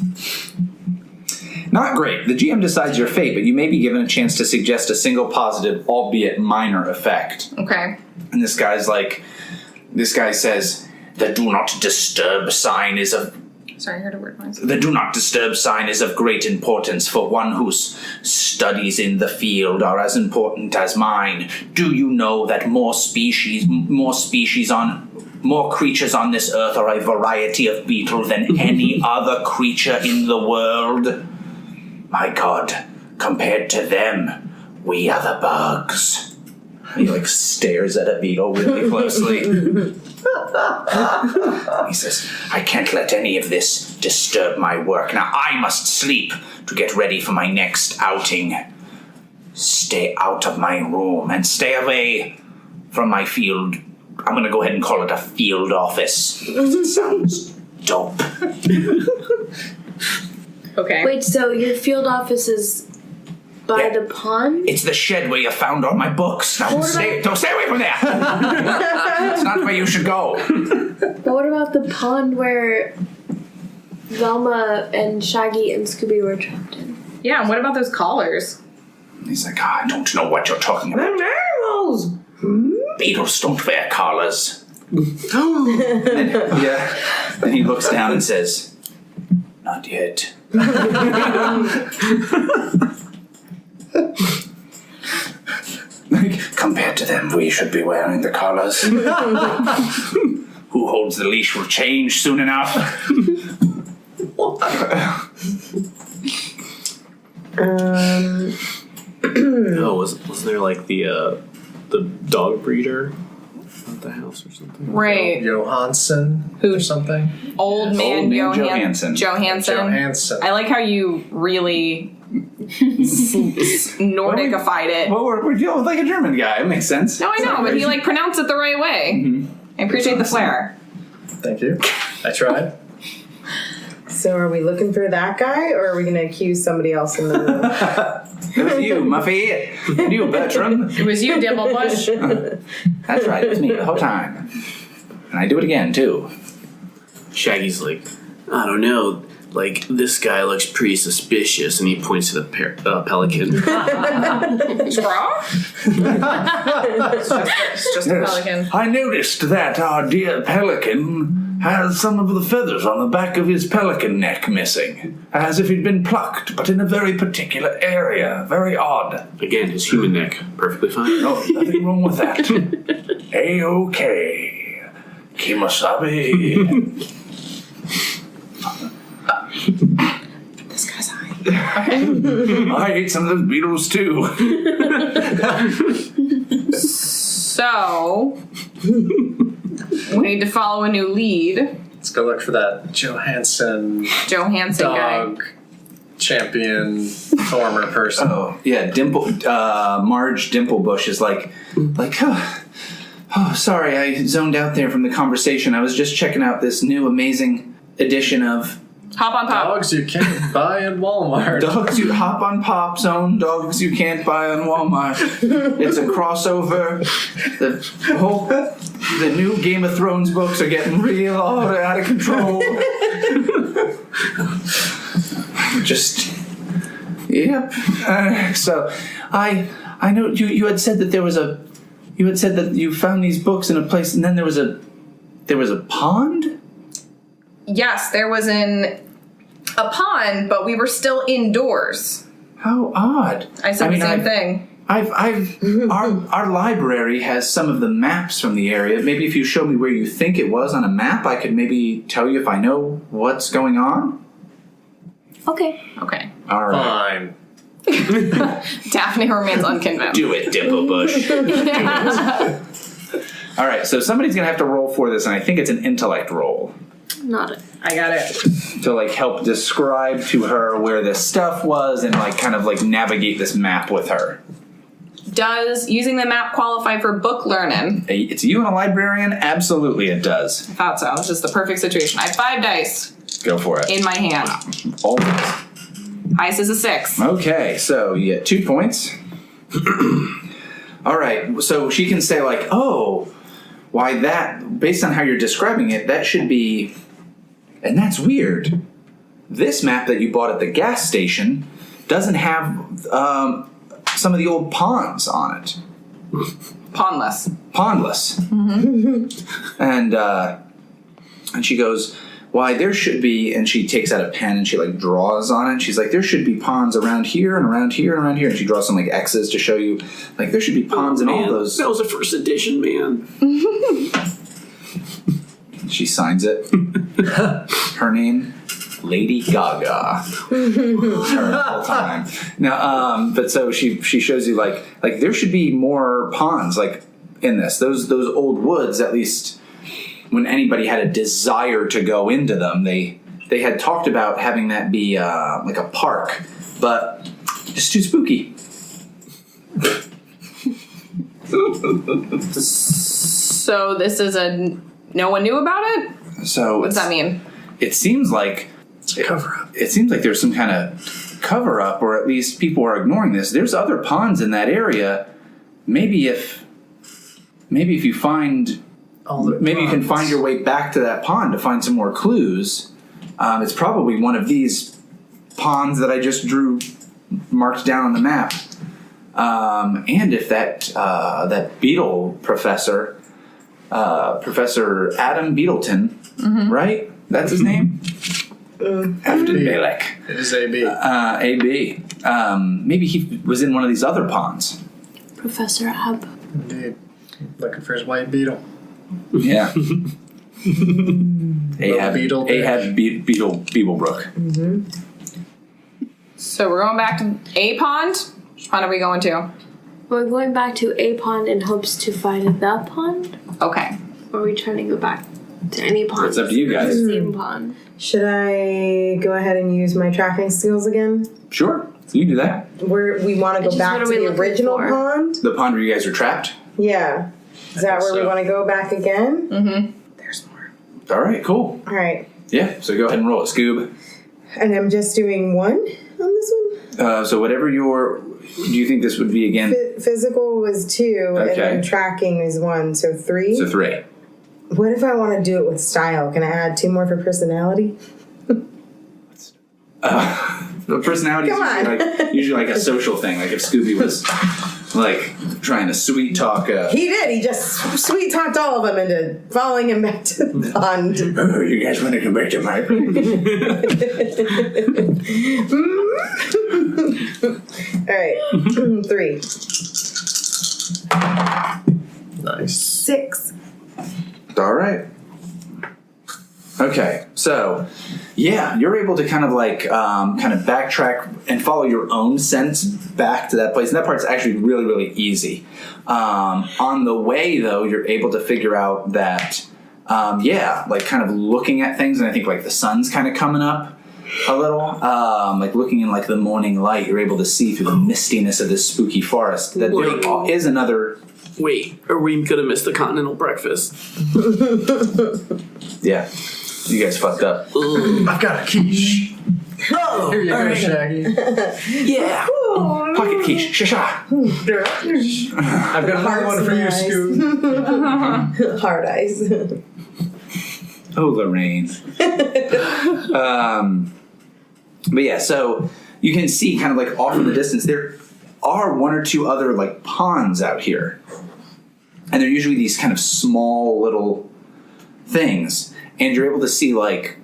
Speaker 1: Not great. The GM decides your fate, but you may be given a chance to suggest a single positive, albeit minor, effect.
Speaker 5: Okay.
Speaker 1: And this guy says, the do not disturb sign is of...
Speaker 5: Sorry, I heard a weird noise.
Speaker 1: The do not disturb sign is of great importance for one whose studies in the field are as important as mine. Do you know that more creatures on this earth are a variety of beetle than any other creature in the world? My God, compared to them, we are the bugs. He like stares at a beetle really closely. He says, I can't let any of this disturb my work. Now I must sleep to get ready for my next outing. Stay out of my room and stay away from my field. I'm going to go ahead and call it a field office. It sounds dope.
Speaker 5: Okay.
Speaker 6: Wait, so your field office is by the pond?
Speaker 1: It's the shed where you found all my books. Now don't stay away from there. It's not where you should go.
Speaker 6: But what about the pond where Velma and Shaggy and Scooby were trapped in?
Speaker 5: Yeah, and what about those collars?
Speaker 1: He's like, I don't know what you're talking about.
Speaker 4: Animals!
Speaker 1: Beetles don't wear collars. And he looks down and says, not yet. Compared to them, we should be wearing the collars. Who holds the leash will change soon enough.
Speaker 3: Oh, was there like the dog breeder at the house or something?
Speaker 5: Right.
Speaker 2: Johansson or something.
Speaker 5: Old man
Speaker 1: Johansson.
Speaker 5: Johansson. I like how you really Nordicified it.
Speaker 1: Well, we're dealing with like a German guy. It makes sense.
Speaker 5: No, I know, but he like pronounced it the right way.
Speaker 1: Mm-hmm.
Speaker 5: I appreciate the flair.
Speaker 2: Thank you. I tried.
Speaker 4: So are we looking for that guy, or are we going to accuse somebody else in the room?
Speaker 1: It was you, Muffy. You, Bertram.
Speaker 5: It was you, Dimplebush.
Speaker 1: That's right. It was me the whole time. And I do it again, too.
Speaker 3: Shaggy's like, I don't know. Like, this guy looks pretty suspicious, and he points to the pelican.
Speaker 5: Straw? It's just a pelican.
Speaker 1: I noticed that our dear pelican has some of the feathers on the back of his pelican neck missing, as if he'd been plucked, but in a very particular area. Very odd.
Speaker 3: Again, his human neck, perfectly fine.
Speaker 1: No, nothing wrong with that. A-okay. Kimasabi.
Speaker 5: This guy's high.
Speaker 1: I ate some of those beetles too.
Speaker 5: So, we need to follow a new lead.
Speaker 2: Let's go look for that Johansson
Speaker 5: Johansson
Speaker 2: dog
Speaker 5: guy.
Speaker 2: champion former person.
Speaker 1: Oh, yeah, Marge Dimplebush is like, oh, sorry, I zoned out there from the conversation. I was just checking out this new amazing edition of
Speaker 5: Hop on Pop.
Speaker 2: Dogs you can't buy in Walmart.
Speaker 1: Dogs You Hop on Pop's own Dogs You Can't Buy on Walmart. It's a crossover. The new Game of Thrones books are getting real out of control. Yep. So I know you had said that you had said that you found these books in a place, and then there was a pond.
Speaker 5: Yes, there was a pond, but we were still indoors.
Speaker 1: How odd!
Speaker 5: I said the same thing.
Speaker 1: Our library has some of the maps from the area. Maybe if you show me where you think it was on a map, I could maybe tell you if I know what's going on.
Speaker 6: Okay.
Speaker 5: Okay.
Speaker 1: All right.
Speaker 2: Fine.
Speaker 5: Daphne remains unconvinced.
Speaker 1: Do it, Dimplebush. All right, so somebody's gonna have to roll for this, and I think it's an intellect roll.
Speaker 6: Not it.
Speaker 5: I got it.
Speaker 1: To like help describe to her where this stuff was and like kind of like navigate this map with her.
Speaker 5: Does using the map qualify for book learning?
Speaker 1: It's you and a librarian? Absolutely it does.
Speaker 5: I thought so. It's just the perfect situation. I have 5 dice
Speaker 1: Go for it.
Speaker 5: in my hand.
Speaker 1: Always.
Speaker 5: Highest is a 6.
Speaker 1: Okay, so you get 2 points. All right, so she can say like, oh, why that, based on how you're describing it, that should be, and that's weird. This map that you bought at the gas station doesn't have some of the old ponds on it.
Speaker 5: Pondless.
Speaker 1: Mm-hmm. And she goes, why there should be, and she takes out a pen and she like draws on it. She's like, there should be ponds around here and around here and around here. And she draws some like X's to show you, like there should be ponds in all those.
Speaker 3: That was a first edition, man.
Speaker 1: She signs it. Her name. Lady Gaga. Her whole time. Now, but so she shows you like there should be more ponds like in this. Those old woods, at least when anybody had a desire to go into them, they had talked about having that be like a park, but just too spooky.
Speaker 5: So this is no one knew about it?
Speaker 1: So
Speaker 5: What does that mean?
Speaker 1: It seems like
Speaker 2: It's a cover-up.
Speaker 1: It seems like there's some kind of cover-up, or at least people are ignoring this. There's other ponds in that area. Maybe if you find, maybe you can find your way back to that pond to find some more clues. It's probably one of these ponds that I just marked down on the map. And if that beetle professor, Professor Adam Beetleton, right? That's his name? After Balek.
Speaker 2: It is AB.
Speaker 1: AB. Maybe he was in one of these other ponds.
Speaker 6: Professor Ab.
Speaker 2: Indeed. Looking for his white beetle.
Speaker 1: Yeah. Ahab
Speaker 2: beetle
Speaker 1: Beetlebrook.
Speaker 5: So we're going back to a pond? Which pond are we going to?
Speaker 6: We're going back to a pond in hopes to find the pond?
Speaker 5: Okay.
Speaker 6: Or are we trying to go back to any pond?
Speaker 1: It's up to you guys.
Speaker 6: The same pond.
Speaker 4: Should I go ahead and use my tracking skills again?
Speaker 1: Sure. You can do that.
Speaker 4: We want to go
Speaker 6: Just
Speaker 4: back
Speaker 6: what
Speaker 4: to
Speaker 6: are we
Speaker 4: the
Speaker 6: looking
Speaker 4: original
Speaker 6: for?
Speaker 4: pond?
Speaker 1: The pond where you guys are trapped?
Speaker 4: Yeah. Is that where we
Speaker 2: so.
Speaker 4: want to go back again?
Speaker 5: Mm-hmm.
Speaker 4: There's more.
Speaker 1: All right, cool.
Speaker 4: All right.
Speaker 1: Yeah, so go ahead and roll it, Scoob.
Speaker 4: And I'm just doing one on this one?
Speaker 1: So whatever do you think this would be again?
Speaker 4: Physical was 2, and
Speaker 1: Okay.
Speaker 4: then tracking is 1, so 3.
Speaker 1: So 3.
Speaker 4: What if I want to do it with style? Can I add 2 more for personality?
Speaker 1: The personality is
Speaker 4: Come on.
Speaker 1: usually like a social thing. Like if Scooby was like trying to sweet talk.
Speaker 4: He did. He just sweet talked all of them into following him back to the pond.
Speaker 1: Oh, you guys want to come back to my
Speaker 4: All right. 3.
Speaker 2: Nice.
Speaker 4: 6.
Speaker 1: All right. Okay, so yeah, you're able to kind of backtrack and follow your own sense back to that place, and that part's actually really, really easy. On the way, though, you're able to figure out that, like kind of looking at things, and I think like the sun's kind of coming up a little, like looking in like the morning light, you're able to see through the mistiness of this spooky forest that there is another.
Speaker 3: Wait, or we could have missed the continental breakfast.
Speaker 1: Yeah, you guys fucked up.
Speaker 2: I've got a quiche.
Speaker 3: Oh,
Speaker 2: Here you go, Shaggy.
Speaker 3: yeah.
Speaker 1: Pocket quiche, shasha.
Speaker 2: I've got another one for you,
Speaker 4: Nice.
Speaker 2: Scoob.
Speaker 4: Hard eyes.
Speaker 1: Oh, Lorraine. But yeah, so you can see kind of like off in the distance, there are 1 or 2 other like ponds out here. And they're usually these kind of small little things. And you're able to see like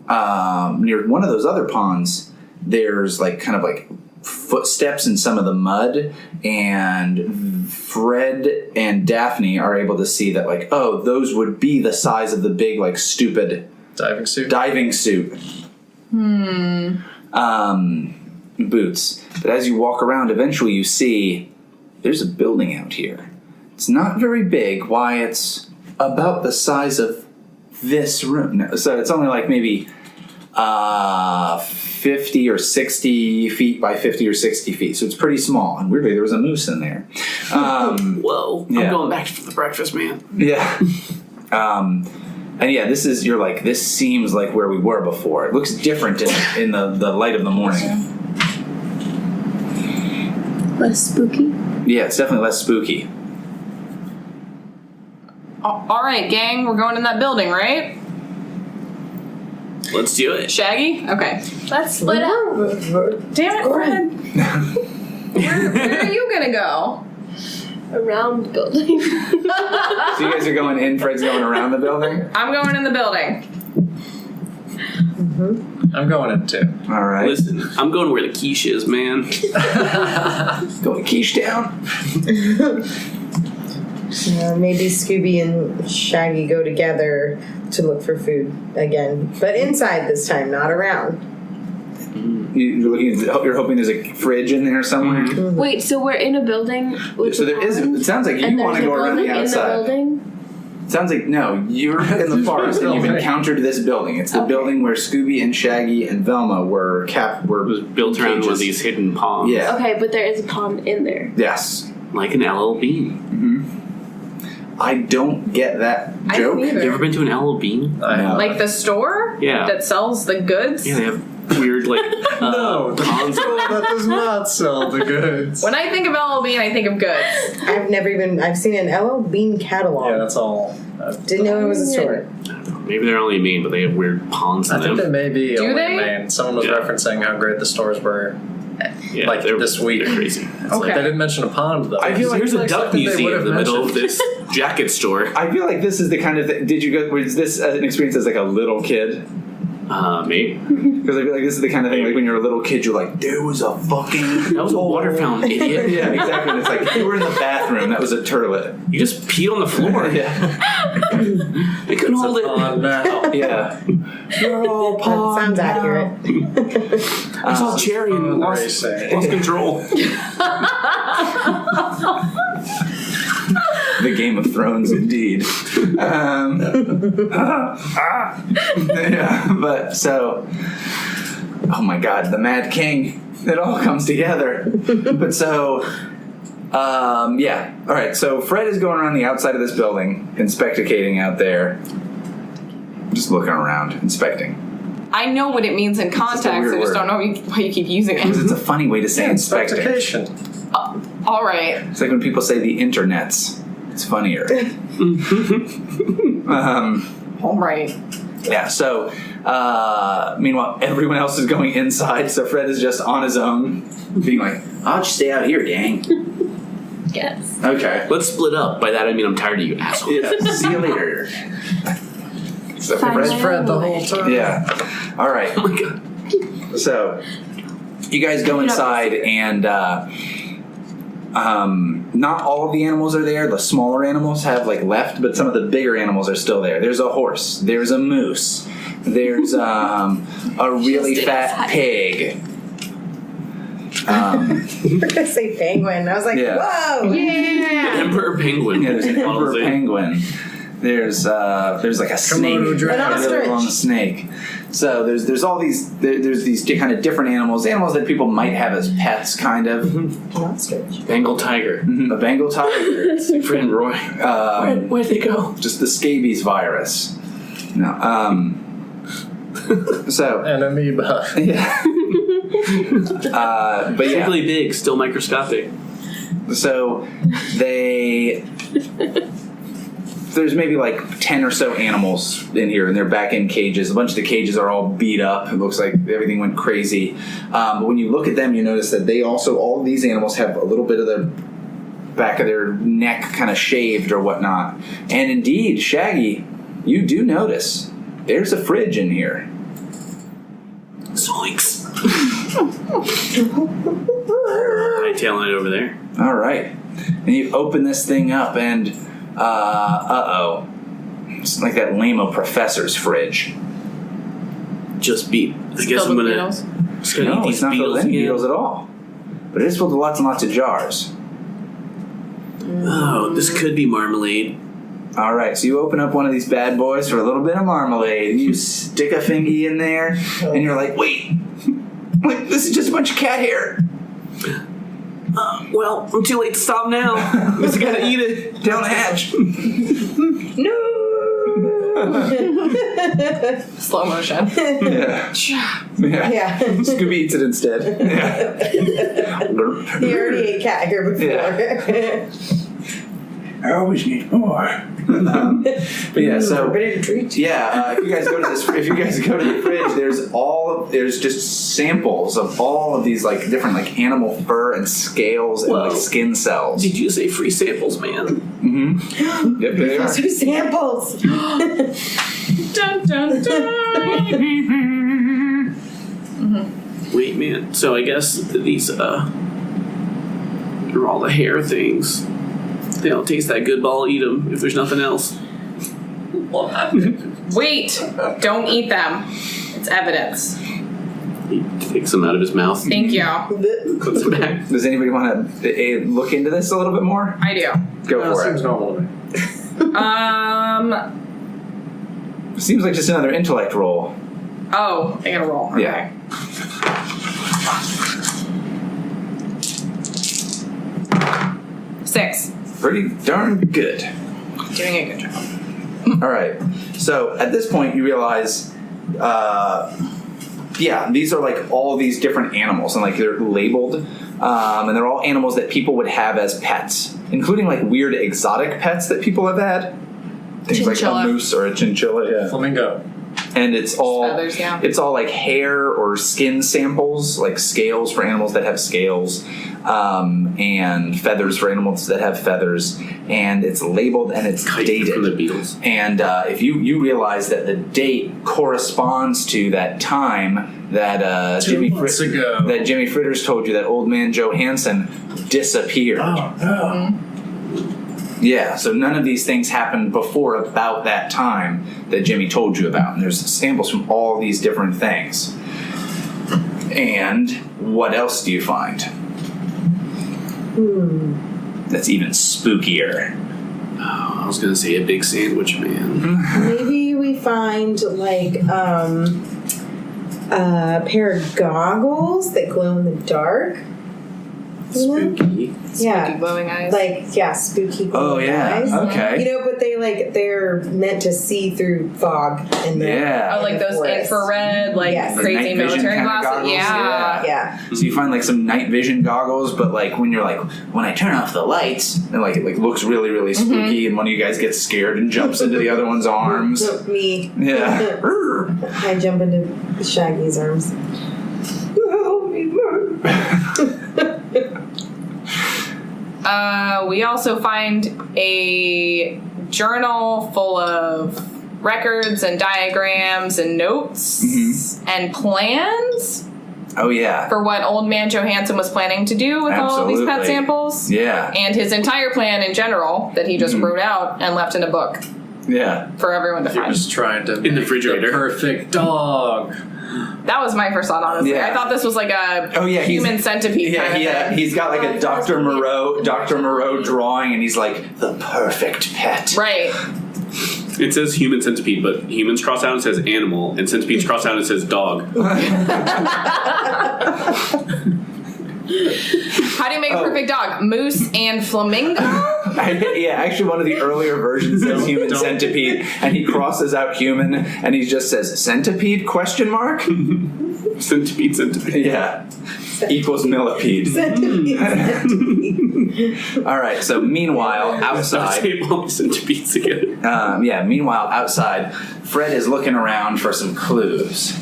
Speaker 1: near one of those other ponds, there's like kind of like footsteps in some of the mud, and Fred and Daphne are able to see that like, oh, those would be the size of the big like stupid
Speaker 2: Diving suit.
Speaker 1: Boots. But as you walk around, eventually you see there's a building out here. It's not very big. Why, it's about the size of this room. No, so it's only like maybe 50 or 60 feet by 50 or 60 feet. So it's pretty small. And weirdly, there was a moose in there.
Speaker 3: Whoa.
Speaker 1: Yeah.
Speaker 3: I'm going back for the breakfast, man.
Speaker 1: Yeah. And yeah, you're like, this seems like where we were before. It looks different in the light of the morning.
Speaker 6: Less spooky.
Speaker 1: Yeah, it's definitely less spooky.
Speaker 5: All right, gang, we're going in that building, right?
Speaker 3: Let's do it.
Speaker 5: Shaggy? Okay.
Speaker 6: Let's split up.
Speaker 5: Damn it, Fred. Where are you gonna go?
Speaker 6: Around the building.
Speaker 1: So you guys are going in, Fred's going around the building?
Speaker 5: I'm going in the building.
Speaker 2: I'm going in too.
Speaker 1: All right.
Speaker 3: Listen, I'm going where the quiche is, man.
Speaker 1: Going quiche down.
Speaker 4: Maybe Scooby and Shaggy go together to look for food again, but inside this time, not around.
Speaker 1: You're hoping there's a fridge in there somewhere.
Speaker 6: Mm-hmm. Wait, so we're in a building with
Speaker 1: So there is. It sounds like you want to go around the outside.
Speaker 6: In the building?
Speaker 1: Sounds like no. You're in the forest and you've encountered this building. It's the building where Scooby and Shaggy and Velma were
Speaker 3: It was built around one of these hidden ponds.
Speaker 1: Yeah.
Speaker 6: Okay, but there is a pond in there.
Speaker 1: Yes.
Speaker 3: Like an LL Bean.
Speaker 1: I don't get that
Speaker 5: I
Speaker 1: joke.
Speaker 5: don't either.
Speaker 3: You ever been to an LL Bean?
Speaker 1: No.
Speaker 5: Like the store?
Speaker 3: Yeah.
Speaker 5: That sells the goods?
Speaker 3: Yeah, they have weird like
Speaker 2: No,
Speaker 3: ponds.
Speaker 2: that does not sell the goods.
Speaker 5: When I think of LL Bean, I think of goods.
Speaker 4: I've seen an LL Bean catalog.
Speaker 2: Yeah, that's all.
Speaker 4: Didn't know it was a store.
Speaker 3: Maybe they're only Maine, but they have weird ponds in
Speaker 2: I think
Speaker 3: them.
Speaker 2: they may be
Speaker 5: Do
Speaker 2: only
Speaker 5: they?
Speaker 2: in Maine. Someone was
Speaker 3: Yeah.
Speaker 2: referencing how great the stores were.
Speaker 3: Yeah,
Speaker 2: like
Speaker 3: they're,
Speaker 2: this week.
Speaker 3: They're crazy.
Speaker 5: Okay.
Speaker 2: They didn't mention a pond though.
Speaker 1: I feel like
Speaker 3: There's a
Speaker 2: Like
Speaker 3: duck
Speaker 2: something they
Speaker 3: museum
Speaker 2: would
Speaker 3: in the
Speaker 2: have
Speaker 3: middle of
Speaker 2: mentioned.
Speaker 3: this jacket store.
Speaker 1: I feel like this is the kind of thing. Did you go? Was this an experience as like a little kid?
Speaker 3: Maybe.
Speaker 1: Because I feel like this is the kind of thing like when you're a little kid, you're like, there was a fucking.
Speaker 3: That was a water fountain, idiot.
Speaker 1: Yeah, exactly. And it's like you were in the bathroom. That was a turlet.
Speaker 3: You just peed on the floor.
Speaker 1: Yeah.
Speaker 3: They couldn't hold it.
Speaker 2: Pond now.
Speaker 1: Yeah. You're all
Speaker 4: That
Speaker 1: pond
Speaker 4: sounds
Speaker 1: now.
Speaker 4: accurate.
Speaker 3: I saw Cherry and lost control.
Speaker 1: The Game of Thrones, indeed. Yeah, but so, oh my God, the Mad King. It all comes together. But so, yeah. All right. So Fred is going around the outside of this building, inspecticating out there, just looking around, inspecting.
Speaker 5: I know what it means in context. I
Speaker 1: weird
Speaker 5: just
Speaker 1: word.
Speaker 5: don't know why you keep using
Speaker 1: Because
Speaker 5: it.
Speaker 1: it's a funny way to say inspecting.
Speaker 2: Inspectication.
Speaker 5: All right.
Speaker 1: It's like when people say the internets. It's funnier.
Speaker 5: All right.
Speaker 1: Yeah, so meanwhile, everyone else is going inside, so Fred is just on his own, being like, I'll just stay out here, gang.
Speaker 6: Yes.
Speaker 1: Okay.
Speaker 3: Let's split up. By that I mean I'm tired of you, asshole.
Speaker 1: Yeah, see you later. So
Speaker 6: Fine.
Speaker 1: Fred,
Speaker 2: Fred the whole time.
Speaker 1: yeah. All right.
Speaker 3: Oh my god.
Speaker 1: So you guys go inside, and not all of the animals are there. The smaller animals have like left, but some of the bigger animals are still there. There's a horse. There's a moose. There's a really
Speaker 6: Just
Speaker 1: fat
Speaker 6: inside.
Speaker 1: pig.
Speaker 4: We're gonna say penguin. I was like,
Speaker 1: Yeah.
Speaker 4: whoa.
Speaker 5: Yeah.
Speaker 3: Emperor penguin.
Speaker 1: Yeah, there's an emperor
Speaker 3: Honestly.
Speaker 1: penguin. There's like a snake.
Speaker 2: dragon.
Speaker 1: A really long snake. So there's all these there's these kind of different animals that people might have as pets, kind of.
Speaker 4: Ostrich.
Speaker 3: Bengal tiger.
Speaker 1: A Bengal tiger.
Speaker 3: Fred and Roy. Where'd they go?
Speaker 1: Just the scabies virus. No. So
Speaker 2: An amoeba.
Speaker 1: yeah. But yeah.
Speaker 3: Really big, still microscopic.
Speaker 1: So there's maybe like 10 or so animals in here, and they're back in cages. A bunch of the cages are all beat up. It looks like everything went crazy. But when you look at them, you notice that all of these animals have a little bit of the back of their neck kind of shaved or whatnot. And indeed, Shaggy, you do notice there's a fridge in here.
Speaker 3: Zoinks. Hightailing it over there.
Speaker 1: All right. And you open this thing up, and it's like that lame-o professor's fridge.
Speaker 3: Just beat. I guess
Speaker 5: Filled
Speaker 3: I'm
Speaker 5: with
Speaker 3: gonna.
Speaker 5: beetles.
Speaker 3: Just gonna
Speaker 1: No,
Speaker 3: eat
Speaker 1: it's
Speaker 3: these
Speaker 1: not filled
Speaker 3: beetles
Speaker 1: with any
Speaker 3: again.
Speaker 1: beetles at all. But it is filled with lots and lots of jars.
Speaker 3: Oh, this could be marmalade.
Speaker 1: All right, so you open up one of these bad boys for a little bit of marmalade, and you stick a fingy in there, and you're like, wait, this is just a bunch of cat hair.
Speaker 3: Well, I'm too late to stop now. Just gotta eat it.
Speaker 1: Down the hatch.
Speaker 4: No.
Speaker 5: Slow motion.
Speaker 1: Yeah.
Speaker 4: Yeah.
Speaker 1: Scooby eats it instead. Yeah.
Speaker 4: He already ate cat hair before.
Speaker 1: I always need more. But yeah, so
Speaker 4: Forbidden treat.
Speaker 1: yeah, if you guys go to the fridge, there's just samples of all of these like different like animal fur and scales and like
Speaker 3: Whoa.
Speaker 1: skin cells.
Speaker 3: Did you say free samples, man?
Speaker 1: Yep, there they are.
Speaker 4: Two samples.
Speaker 5: Dun, dun, dun.
Speaker 3: Wait, man. So I guess these are all the hair things. They don't taste that good, but I'll eat them if there's nothing else.
Speaker 5: Wait! Don't eat them. It's evidence.
Speaker 3: He takes them out of his mouth.
Speaker 5: Thank you.
Speaker 3: Puts them back.
Speaker 1: Does anybody want to look into this a little bit more?
Speaker 5: I do.
Speaker 1: Go
Speaker 2: That
Speaker 1: for
Speaker 2: seems
Speaker 1: it.
Speaker 2: normal to me.
Speaker 1: Seems like just another intellect roll.
Speaker 5: Oh, I gotta roll. Okay.
Speaker 1: Yeah.
Speaker 5: Six.
Speaker 1: Pretty darn good.
Speaker 5: Doing a good job.
Speaker 1: All right. So at this point, you realize, these are like all these different animals, and like they're labeled, and they're all animals that people would have as pets, including like weird exotic pets that people have had. Things
Speaker 5: Chinchilla.
Speaker 1: like a moose or a chinchilla. Yeah.
Speaker 2: Flamingo.
Speaker 1: And it's all
Speaker 5: feathers, yeah.
Speaker 1: It's all like hair or skin samples, like scales for animals that have scales, and feathers for animals that have feathers. And it's labeled and it's dated.
Speaker 3: From the Beatles.
Speaker 1: And if you realize that the date corresponds to that time that
Speaker 2: 2 months ago.
Speaker 1: that Jimmy Fritters told you that old man Joe Hansen disappeared.
Speaker 2: Oh, no.
Speaker 1: Yeah, so none of these things happened before about that time that Jimmy told you about. And there's samples from all these different things. And what else do you find? That's even spookier.
Speaker 3: Oh, I was gonna say a big sandwich man.
Speaker 4: Maybe we find like a pair of goggles that glow in the dark.
Speaker 3: Spooky.
Speaker 4: Yeah.
Speaker 5: Spooky glowing eyes.
Speaker 4: Like, yeah, spooky glowing
Speaker 1: Oh, yeah.
Speaker 4: eyes.
Speaker 1: Okay.
Speaker 4: You know, but they're meant to see through fog in the
Speaker 1: Yeah.
Speaker 5: Oh, like
Speaker 4: in the
Speaker 5: those
Speaker 4: forest.
Speaker 5: infrared, like
Speaker 4: Yes.
Speaker 1: The
Speaker 5: crazy
Speaker 1: night vision
Speaker 5: military
Speaker 1: kind of
Speaker 5: glasses.
Speaker 1: goggles,
Speaker 5: Yeah.
Speaker 4: Yeah.
Speaker 1: So you find like some night vision goggles, but like when you're like, when I turn off the lights, and like it like looks really, really spooky, and one of you guys gets scared and jumps into the other one's arms.
Speaker 4: So me.
Speaker 1: Yeah.
Speaker 4: I jump into Shaggy's arms. Help me, Mom.
Speaker 5: We also find a journal full of records and diagrams and notes and plans
Speaker 1: Oh yeah.
Speaker 5: for what old man Johansson was planning to do with all of these pet
Speaker 1: Absolutely.
Speaker 5: samples.
Speaker 1: Yeah.
Speaker 5: And his entire plan in general that he just wrote out and left in a book
Speaker 1: Yeah.
Speaker 5: for everyone to
Speaker 2: He
Speaker 5: find.
Speaker 2: was trying to
Speaker 3: In the
Speaker 2: make
Speaker 3: refrigerator.
Speaker 2: perfect dog.
Speaker 5: That was my first thought, honestly.
Speaker 1: Yeah.
Speaker 5: I thought this was like a human centipede kind of thing.
Speaker 1: He's got like a Dr. Moreau drawing, and he's like the perfect pet.
Speaker 5: Right.
Speaker 3: It says human centipede, but humans cross out and it says animal, and centipedes cross out and it says dog.
Speaker 5: How do you make a perfect dog? Moose and flamingo?
Speaker 1: Yeah, actually, one of the earlier versions says human centipede, and he crosses out human, and he just says centipede ?
Speaker 3: Centipede.
Speaker 1: Yeah, equals millipede. All right. So meanwhile, outside.
Speaker 3: Say all the centipedes together.
Speaker 1: Meanwhile, outside, Fred is looking around for some clues.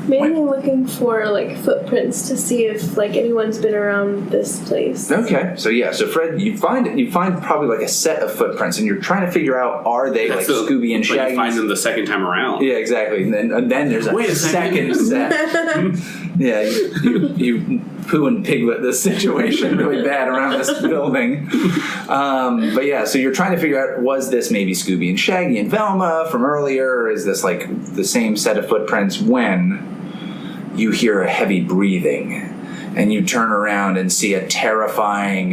Speaker 6: Mainly looking for like footprints to see if like anyone's been around this place.
Speaker 1: Okay, so Fred, you find probably like a set of footprints, and you're trying to figure out, are they like Scooby and
Speaker 3: But you
Speaker 1: Shaggy?
Speaker 3: find them the second time around.
Speaker 1: Yeah, exactly. And then there's a
Speaker 3: Wait a second.
Speaker 1: second set. Yeah, you poo and piglet this situation really bad around this building. But yeah, so you're trying to figure out, was this maybe Scooby and Shaggy and Velma from earlier, or is this like the same set of footprints, when you hear a heavy breathing, and you turn around and see a terrifying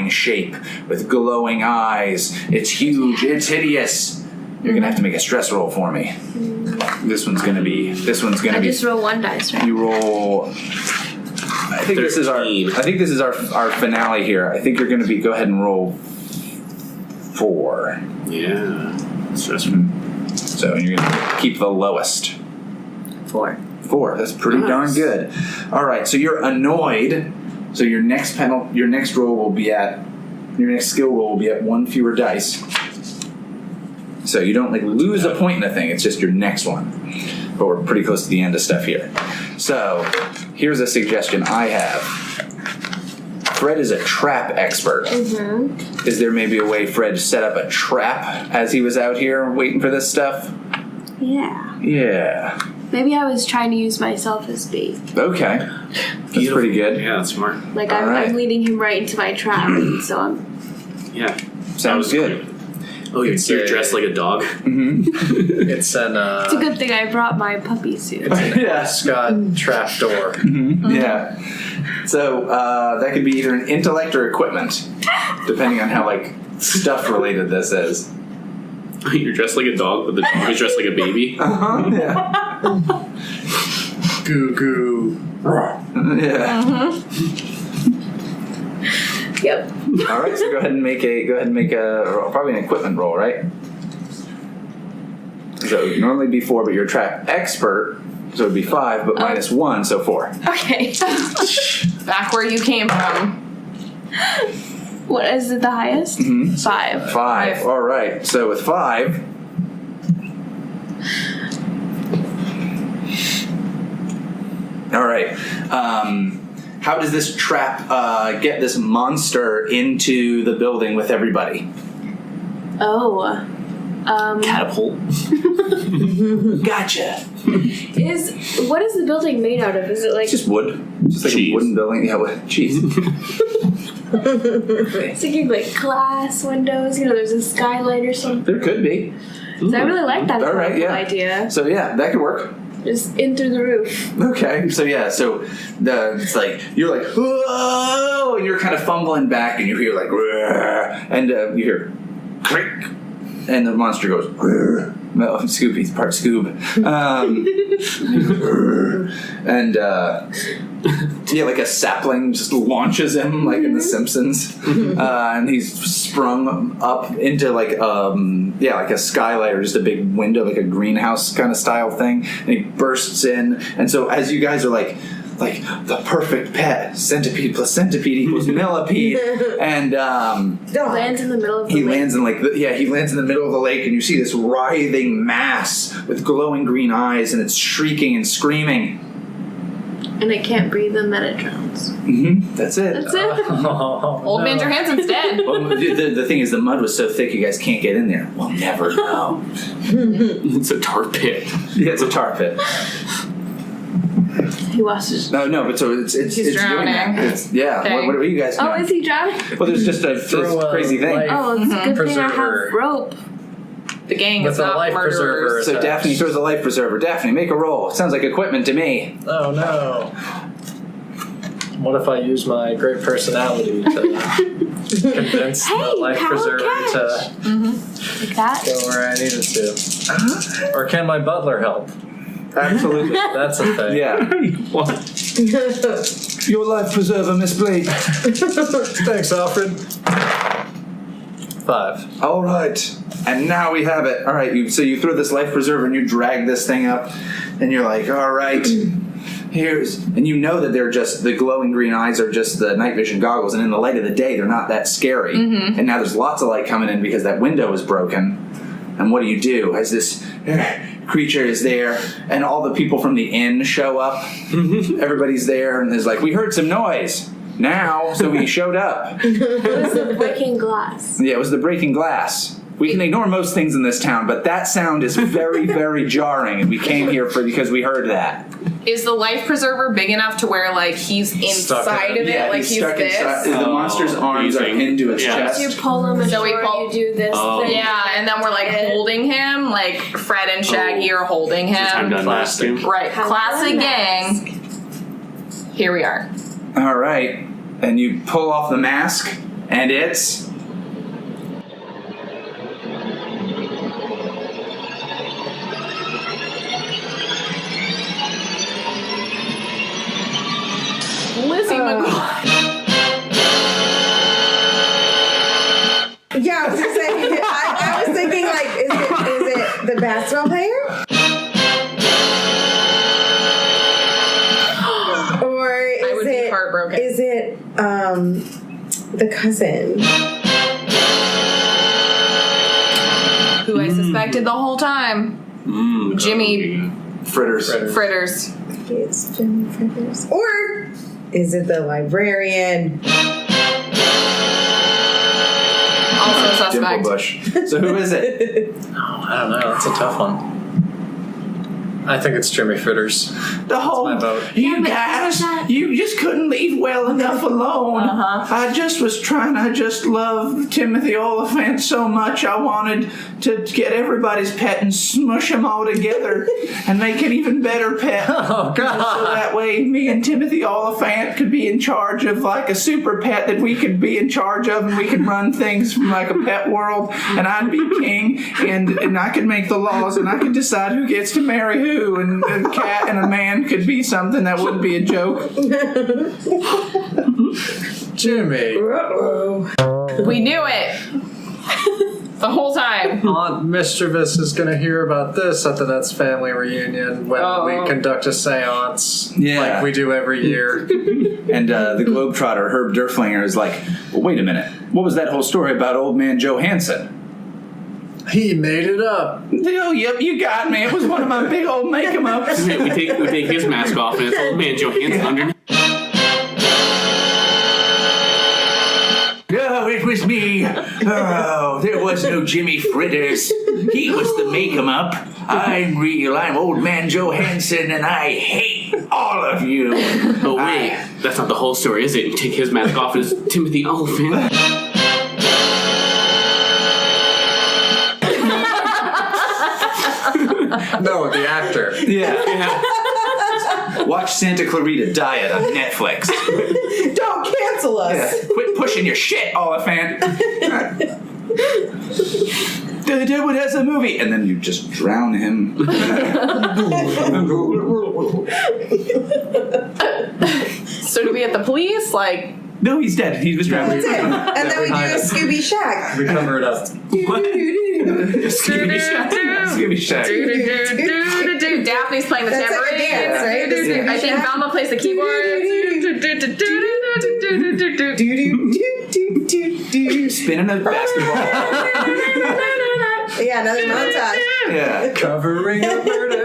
Speaker 1: shape with glowing eyes. It's huge. It's hideous. You're gonna have to make a stress roll for me. This one's gonna be.
Speaker 6: I just roll one dice, right?
Speaker 1: You roll. I think this is
Speaker 3: 13.
Speaker 1: our finale here. I think you're gonna be. Go ahead and roll 4.
Speaker 3: Yeah. Stressful.
Speaker 1: So you're gonna keep the lowest.
Speaker 6: 4.
Speaker 1: 4. That's pretty
Speaker 3: Nice.
Speaker 1: darn good. All right, so you're annoyed. So your next skill roll will be at 1 fewer dice. So you don't like lose a point in a thing. It's just your next one. But we're pretty close to the end of stuff here. So here's a suggestion I have. Fred is a trap expert.
Speaker 6: Mm-hmm.
Speaker 1: Is there maybe a way Fred set up a trap as he was out here waiting for this stuff?
Speaker 6: Yeah.
Speaker 1: Yeah.
Speaker 6: Maybe I was trying to use myself as bait.
Speaker 1: Okay. That's pretty good.
Speaker 3: Yeah, that's smart.
Speaker 6: Like
Speaker 1: All right.
Speaker 6: I'm leading him right into my trap, and so I'm.
Speaker 3: Yeah.
Speaker 1: Sounds good.
Speaker 3: Oh, you're dressed like a dog?
Speaker 2: It's an
Speaker 6: It's a good thing I brought my puppy suit.
Speaker 1: Yeah.
Speaker 2: Scott trap door.
Speaker 1: Yeah. So that could be either an intellect or equipment, depending on how like stuff related this is.
Speaker 3: You're dressed like a dog, but the dog is dressed like a baby?
Speaker 1: Yeah.
Speaker 2: Goo goo.
Speaker 1: Yeah.
Speaker 6: Yep.
Speaker 1: All right. So go ahead and make a probably an equipment roll, right? So it would normally be 4, but you're a trap expert, so it would be 5, but minus 1, so 4.
Speaker 6: Okay.
Speaker 5: Back where you came from.
Speaker 6: What is it? The highest? 5.
Speaker 1: 5. All right. So with 5. All right. How does this trap get this monster into the building with everybody?
Speaker 6: Oh.
Speaker 3: Catapult.
Speaker 1: Gotcha.
Speaker 6: What is the building made out of? Is it like
Speaker 1: It's just wood. Just like
Speaker 3: Cheese.
Speaker 1: a wooden building. Yeah, wood. Cheese.
Speaker 6: thinking like glass windows? You know, there's a skylight or something.
Speaker 1: There could be.
Speaker 6: So I really like that
Speaker 1: All right,
Speaker 6: colorful
Speaker 1: yeah.
Speaker 6: idea.
Speaker 1: So yeah, that could work.
Speaker 6: Just in through the roof.
Speaker 1: Okay, so yeah, it's like you're like whoa, and you're kind of fumbling back, and you hear like "Rrr," and you hear creak, and the monster goes "Rrr." No, Scoob, he's part Scoob, and yeah, like a sapling just launches him like in The Simpsons, and he's sprung up into like like a skylight or just a big window, like a greenhouse kind of style thing, and he bursts in. And so as you guys are like the perfect pet, centipede plus centipede equals millipede, and
Speaker 6: Lands in the middle of the
Speaker 1: he
Speaker 6: lake.
Speaker 1: lands in he lands in the middle of the lake, and you see this writhing mass with glowing green eyes, and it's shrieking and screaming.
Speaker 6: And it can't breathe, and then it drowns.
Speaker 1: That's it.
Speaker 6: That's it.
Speaker 5: Old man Johansson's dead.
Speaker 1: Well, the thing is, the mud was so thick, you guys can't get in there. We'll never know.
Speaker 3: It's a tar pit.
Speaker 1: Yeah, it's a tar pit.
Speaker 6: He washes.
Speaker 1: No, but so it's
Speaker 5: He's
Speaker 1: doing
Speaker 5: drowning.
Speaker 1: that. Yeah.
Speaker 5: Okay.
Speaker 1: What are you guys doing?
Speaker 6: Oh, is he drowning?
Speaker 1: Well, there's just this
Speaker 2: Throw a
Speaker 1: crazy thing.
Speaker 2: life
Speaker 6: Oh, it's a good thing I
Speaker 2: preserver.
Speaker 6: have rope.
Speaker 5: The gang
Speaker 2: With
Speaker 5: is
Speaker 2: a
Speaker 5: not
Speaker 2: life preserver.
Speaker 5: murderers.
Speaker 1: So Daphne throws a life preserver. Daphne, make a roll. Sounds like equipment to me.
Speaker 2: Oh no. What if I use my great personality to convince
Speaker 6: Hey,
Speaker 2: the life
Speaker 6: power
Speaker 2: preserver
Speaker 6: catch.
Speaker 2: to
Speaker 6: Like that?
Speaker 2: go where I need it to? Or can my butler help?
Speaker 1: Absolutely.
Speaker 2: That's a thing.
Speaker 1: Yeah.
Speaker 3: What?
Speaker 1: Your life preserver, Miss Blade.
Speaker 2: Thanks, Alfred. 5.
Speaker 1: All right. And now we have it. All right. So you throw this life preserver and you drag this thing up, and you're like, all right. And you know that they're just, the glowing green eyes are just the night vision goggles, and in the light of the day, they're not that scary. And now there's lots of light coming in because that window is broken. And what do? As this creature is there, and all the people from the inn show up. Everybody's there, and there's like, we heard some noise. Now, so we showed up.
Speaker 6: It was the breaking glass.
Speaker 1: Yeah, it was the breaking glass. We can ignore most things in this town, but that sound is very, very jarring, and we came here because we heard that.
Speaker 5: Is the life preserver big enough to where like he's inside of it,
Speaker 1: Yeah,
Speaker 5: like he's
Speaker 1: stuck
Speaker 5: this?
Speaker 1: inside. The monster's arms are into its
Speaker 3: Yeah.
Speaker 1: chest.
Speaker 6: You pull him and
Speaker 5: So we
Speaker 6: you do this thing.
Speaker 5: Yeah, and then we're like holding him, like Fred and Shaggy are holding
Speaker 3: Time
Speaker 5: him.
Speaker 3: to unmask him.
Speaker 5: Right,
Speaker 6: Time
Speaker 5: classic
Speaker 6: to
Speaker 5: gang. Here we are.
Speaker 1: All right, and you pull off the mask, and it's...
Speaker 5: Lizzie McGuire.
Speaker 4: Yeah, I was just saying. I was thinking, like, is it the basketball player, or
Speaker 5: I would be heartbroken.
Speaker 4: is it the cousin?
Speaker 5: Who I suspected the whole time. Jimmy
Speaker 1: Fritters.
Speaker 5: Fritters.
Speaker 4: It's Jimmy Fritters. Or is it the librarian?
Speaker 5: Also suspect.
Speaker 1: Dimplebush. So who is it?
Speaker 2: Oh, I don't know. That's a tough one. I think it's Jimmy Fritters.
Speaker 1: The whole,
Speaker 2: my vote.
Speaker 1: you
Speaker 6: but
Speaker 1: guys,
Speaker 6: that-
Speaker 1: you just couldn't leave well enough alone. I just love Timothy Oliphant so much. I wanted to get everybody's pet and smush them all together and make an even better pet.
Speaker 2: Oh, God.
Speaker 1: So that way me and Timothy Oliphant could be in charge of like a super pet that we could be in charge of, and we could run things from like a pet world, and I'd be king, and I could make the laws, and I could decide who gets to marry who, and a cat and a man could be something that wouldn't be a joke.
Speaker 2: Jimmy.
Speaker 5: We knew it the whole time.
Speaker 2: Aunt Mischievous is going to hear about this at the Nets family reunion when we conduct a seance like we do every year.
Speaker 1: And the Globetrotter, Herb Derflinger, is like, well, wait a minute. What was that whole story about old man Johansson?
Speaker 2: He made it up.
Speaker 1: Oh, yep, you got me. It was one of my big old make-em-ups.
Speaker 3: we take his mask off, and it's old man Johansson underneath.
Speaker 1: Oh, it was me. Oh, there was no Jimmy Fritters. He was the make-em-up. I'm real. I'm old man Johansson, and I hate all of you.
Speaker 3: Oh wait, that's not the whole story, is it? You take his mask off, and it's Timothy Oliphant.
Speaker 2: No, the actor.
Speaker 1: Yeah. Watch Santa Clarita Diet on Netflix.
Speaker 4: Don't cancel us.
Speaker 1: Yeah. Quit pushing your shit, Oliphant. Do it as a movie, and then you just drown him.
Speaker 5: So do we get the police? Like,
Speaker 1: No, he's dead. He was drowned.
Speaker 4: That's it. And then we do a Scooby Shag.
Speaker 2: We cover it up.
Speaker 1: Scooby Shack. Scooby Shack.
Speaker 5: Daphne's playing the
Speaker 4: That's like a
Speaker 5: tambourine.
Speaker 4: dance, right? The Scooby
Speaker 5: I think
Speaker 4: Shack.
Speaker 5: Velma plays the keyboard.
Speaker 1: Spinning a basketball.
Speaker 4: Yeah, another montage.
Speaker 1: Yeah.
Speaker 2: Covering up murder.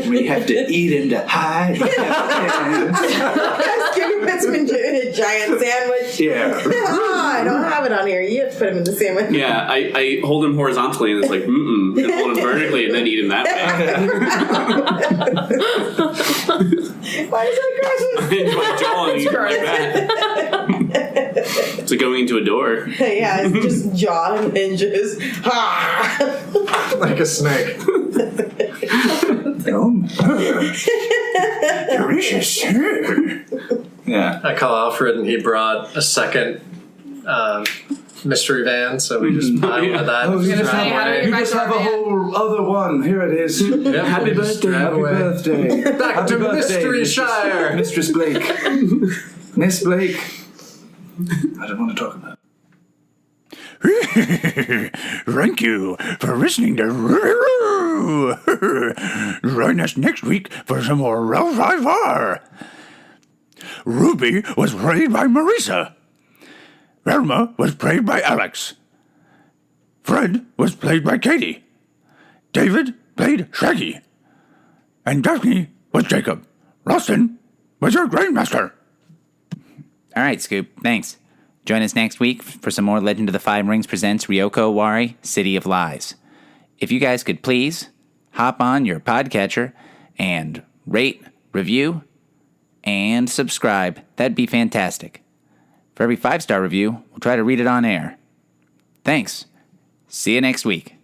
Speaker 1: We have to eat him to hide.
Speaker 4: Scooby puts him in a giant sandwich.
Speaker 1: Yeah.
Speaker 4: Oh, I don't have it on here. You have to put him in the sandwich.
Speaker 3: Yeah, I hold him horizontally, and it's like, and hold him vertically, and then eat him that way.
Speaker 4: Why is that gross?
Speaker 3: It's like jaw and eat him like that. It's like going into a door.
Speaker 4: Yeah, it's just jaw and hinges.
Speaker 2: Like a snake.
Speaker 1: Delicious. Yeah.
Speaker 2: I call Alfred, and he brought a second mystery van, so we just pile with that.
Speaker 1: I was gonna
Speaker 2: drive
Speaker 5: say, how do
Speaker 2: away.
Speaker 5: you
Speaker 1: You just have a whole other one. Here it is.
Speaker 2: Yep,
Speaker 1: Happy
Speaker 2: we'll just
Speaker 1: birthday.
Speaker 2: drive
Speaker 1: Happy
Speaker 2: away.
Speaker 1: birthday.
Speaker 2: Back
Speaker 1: Happy
Speaker 2: to
Speaker 1: birthday,
Speaker 2: Mystery
Speaker 1: Mistress-
Speaker 2: Shire.
Speaker 1: Mistress Blake. Miss Blake. I don't want to talk about it.
Speaker 7: Thank you for listening to Join us next week for some more Ralph Ivar. Ruby was played by Marisa. Velma was played by Alex. Fred was played by Katie. David played Shaggy. And Daphne was Jacob. Ralston was your Grandmaster.
Speaker 8: All right, Scoop. Thanks. Join us next week for some more Legend of the Five Rings presents Ryoko Owari, City of Lies. If you guys could please hop on your podcatcher and rate, review, and subscribe, that'd be fantastic. For every 5-star review, we'll try to read it on air. Thanks. See you next week.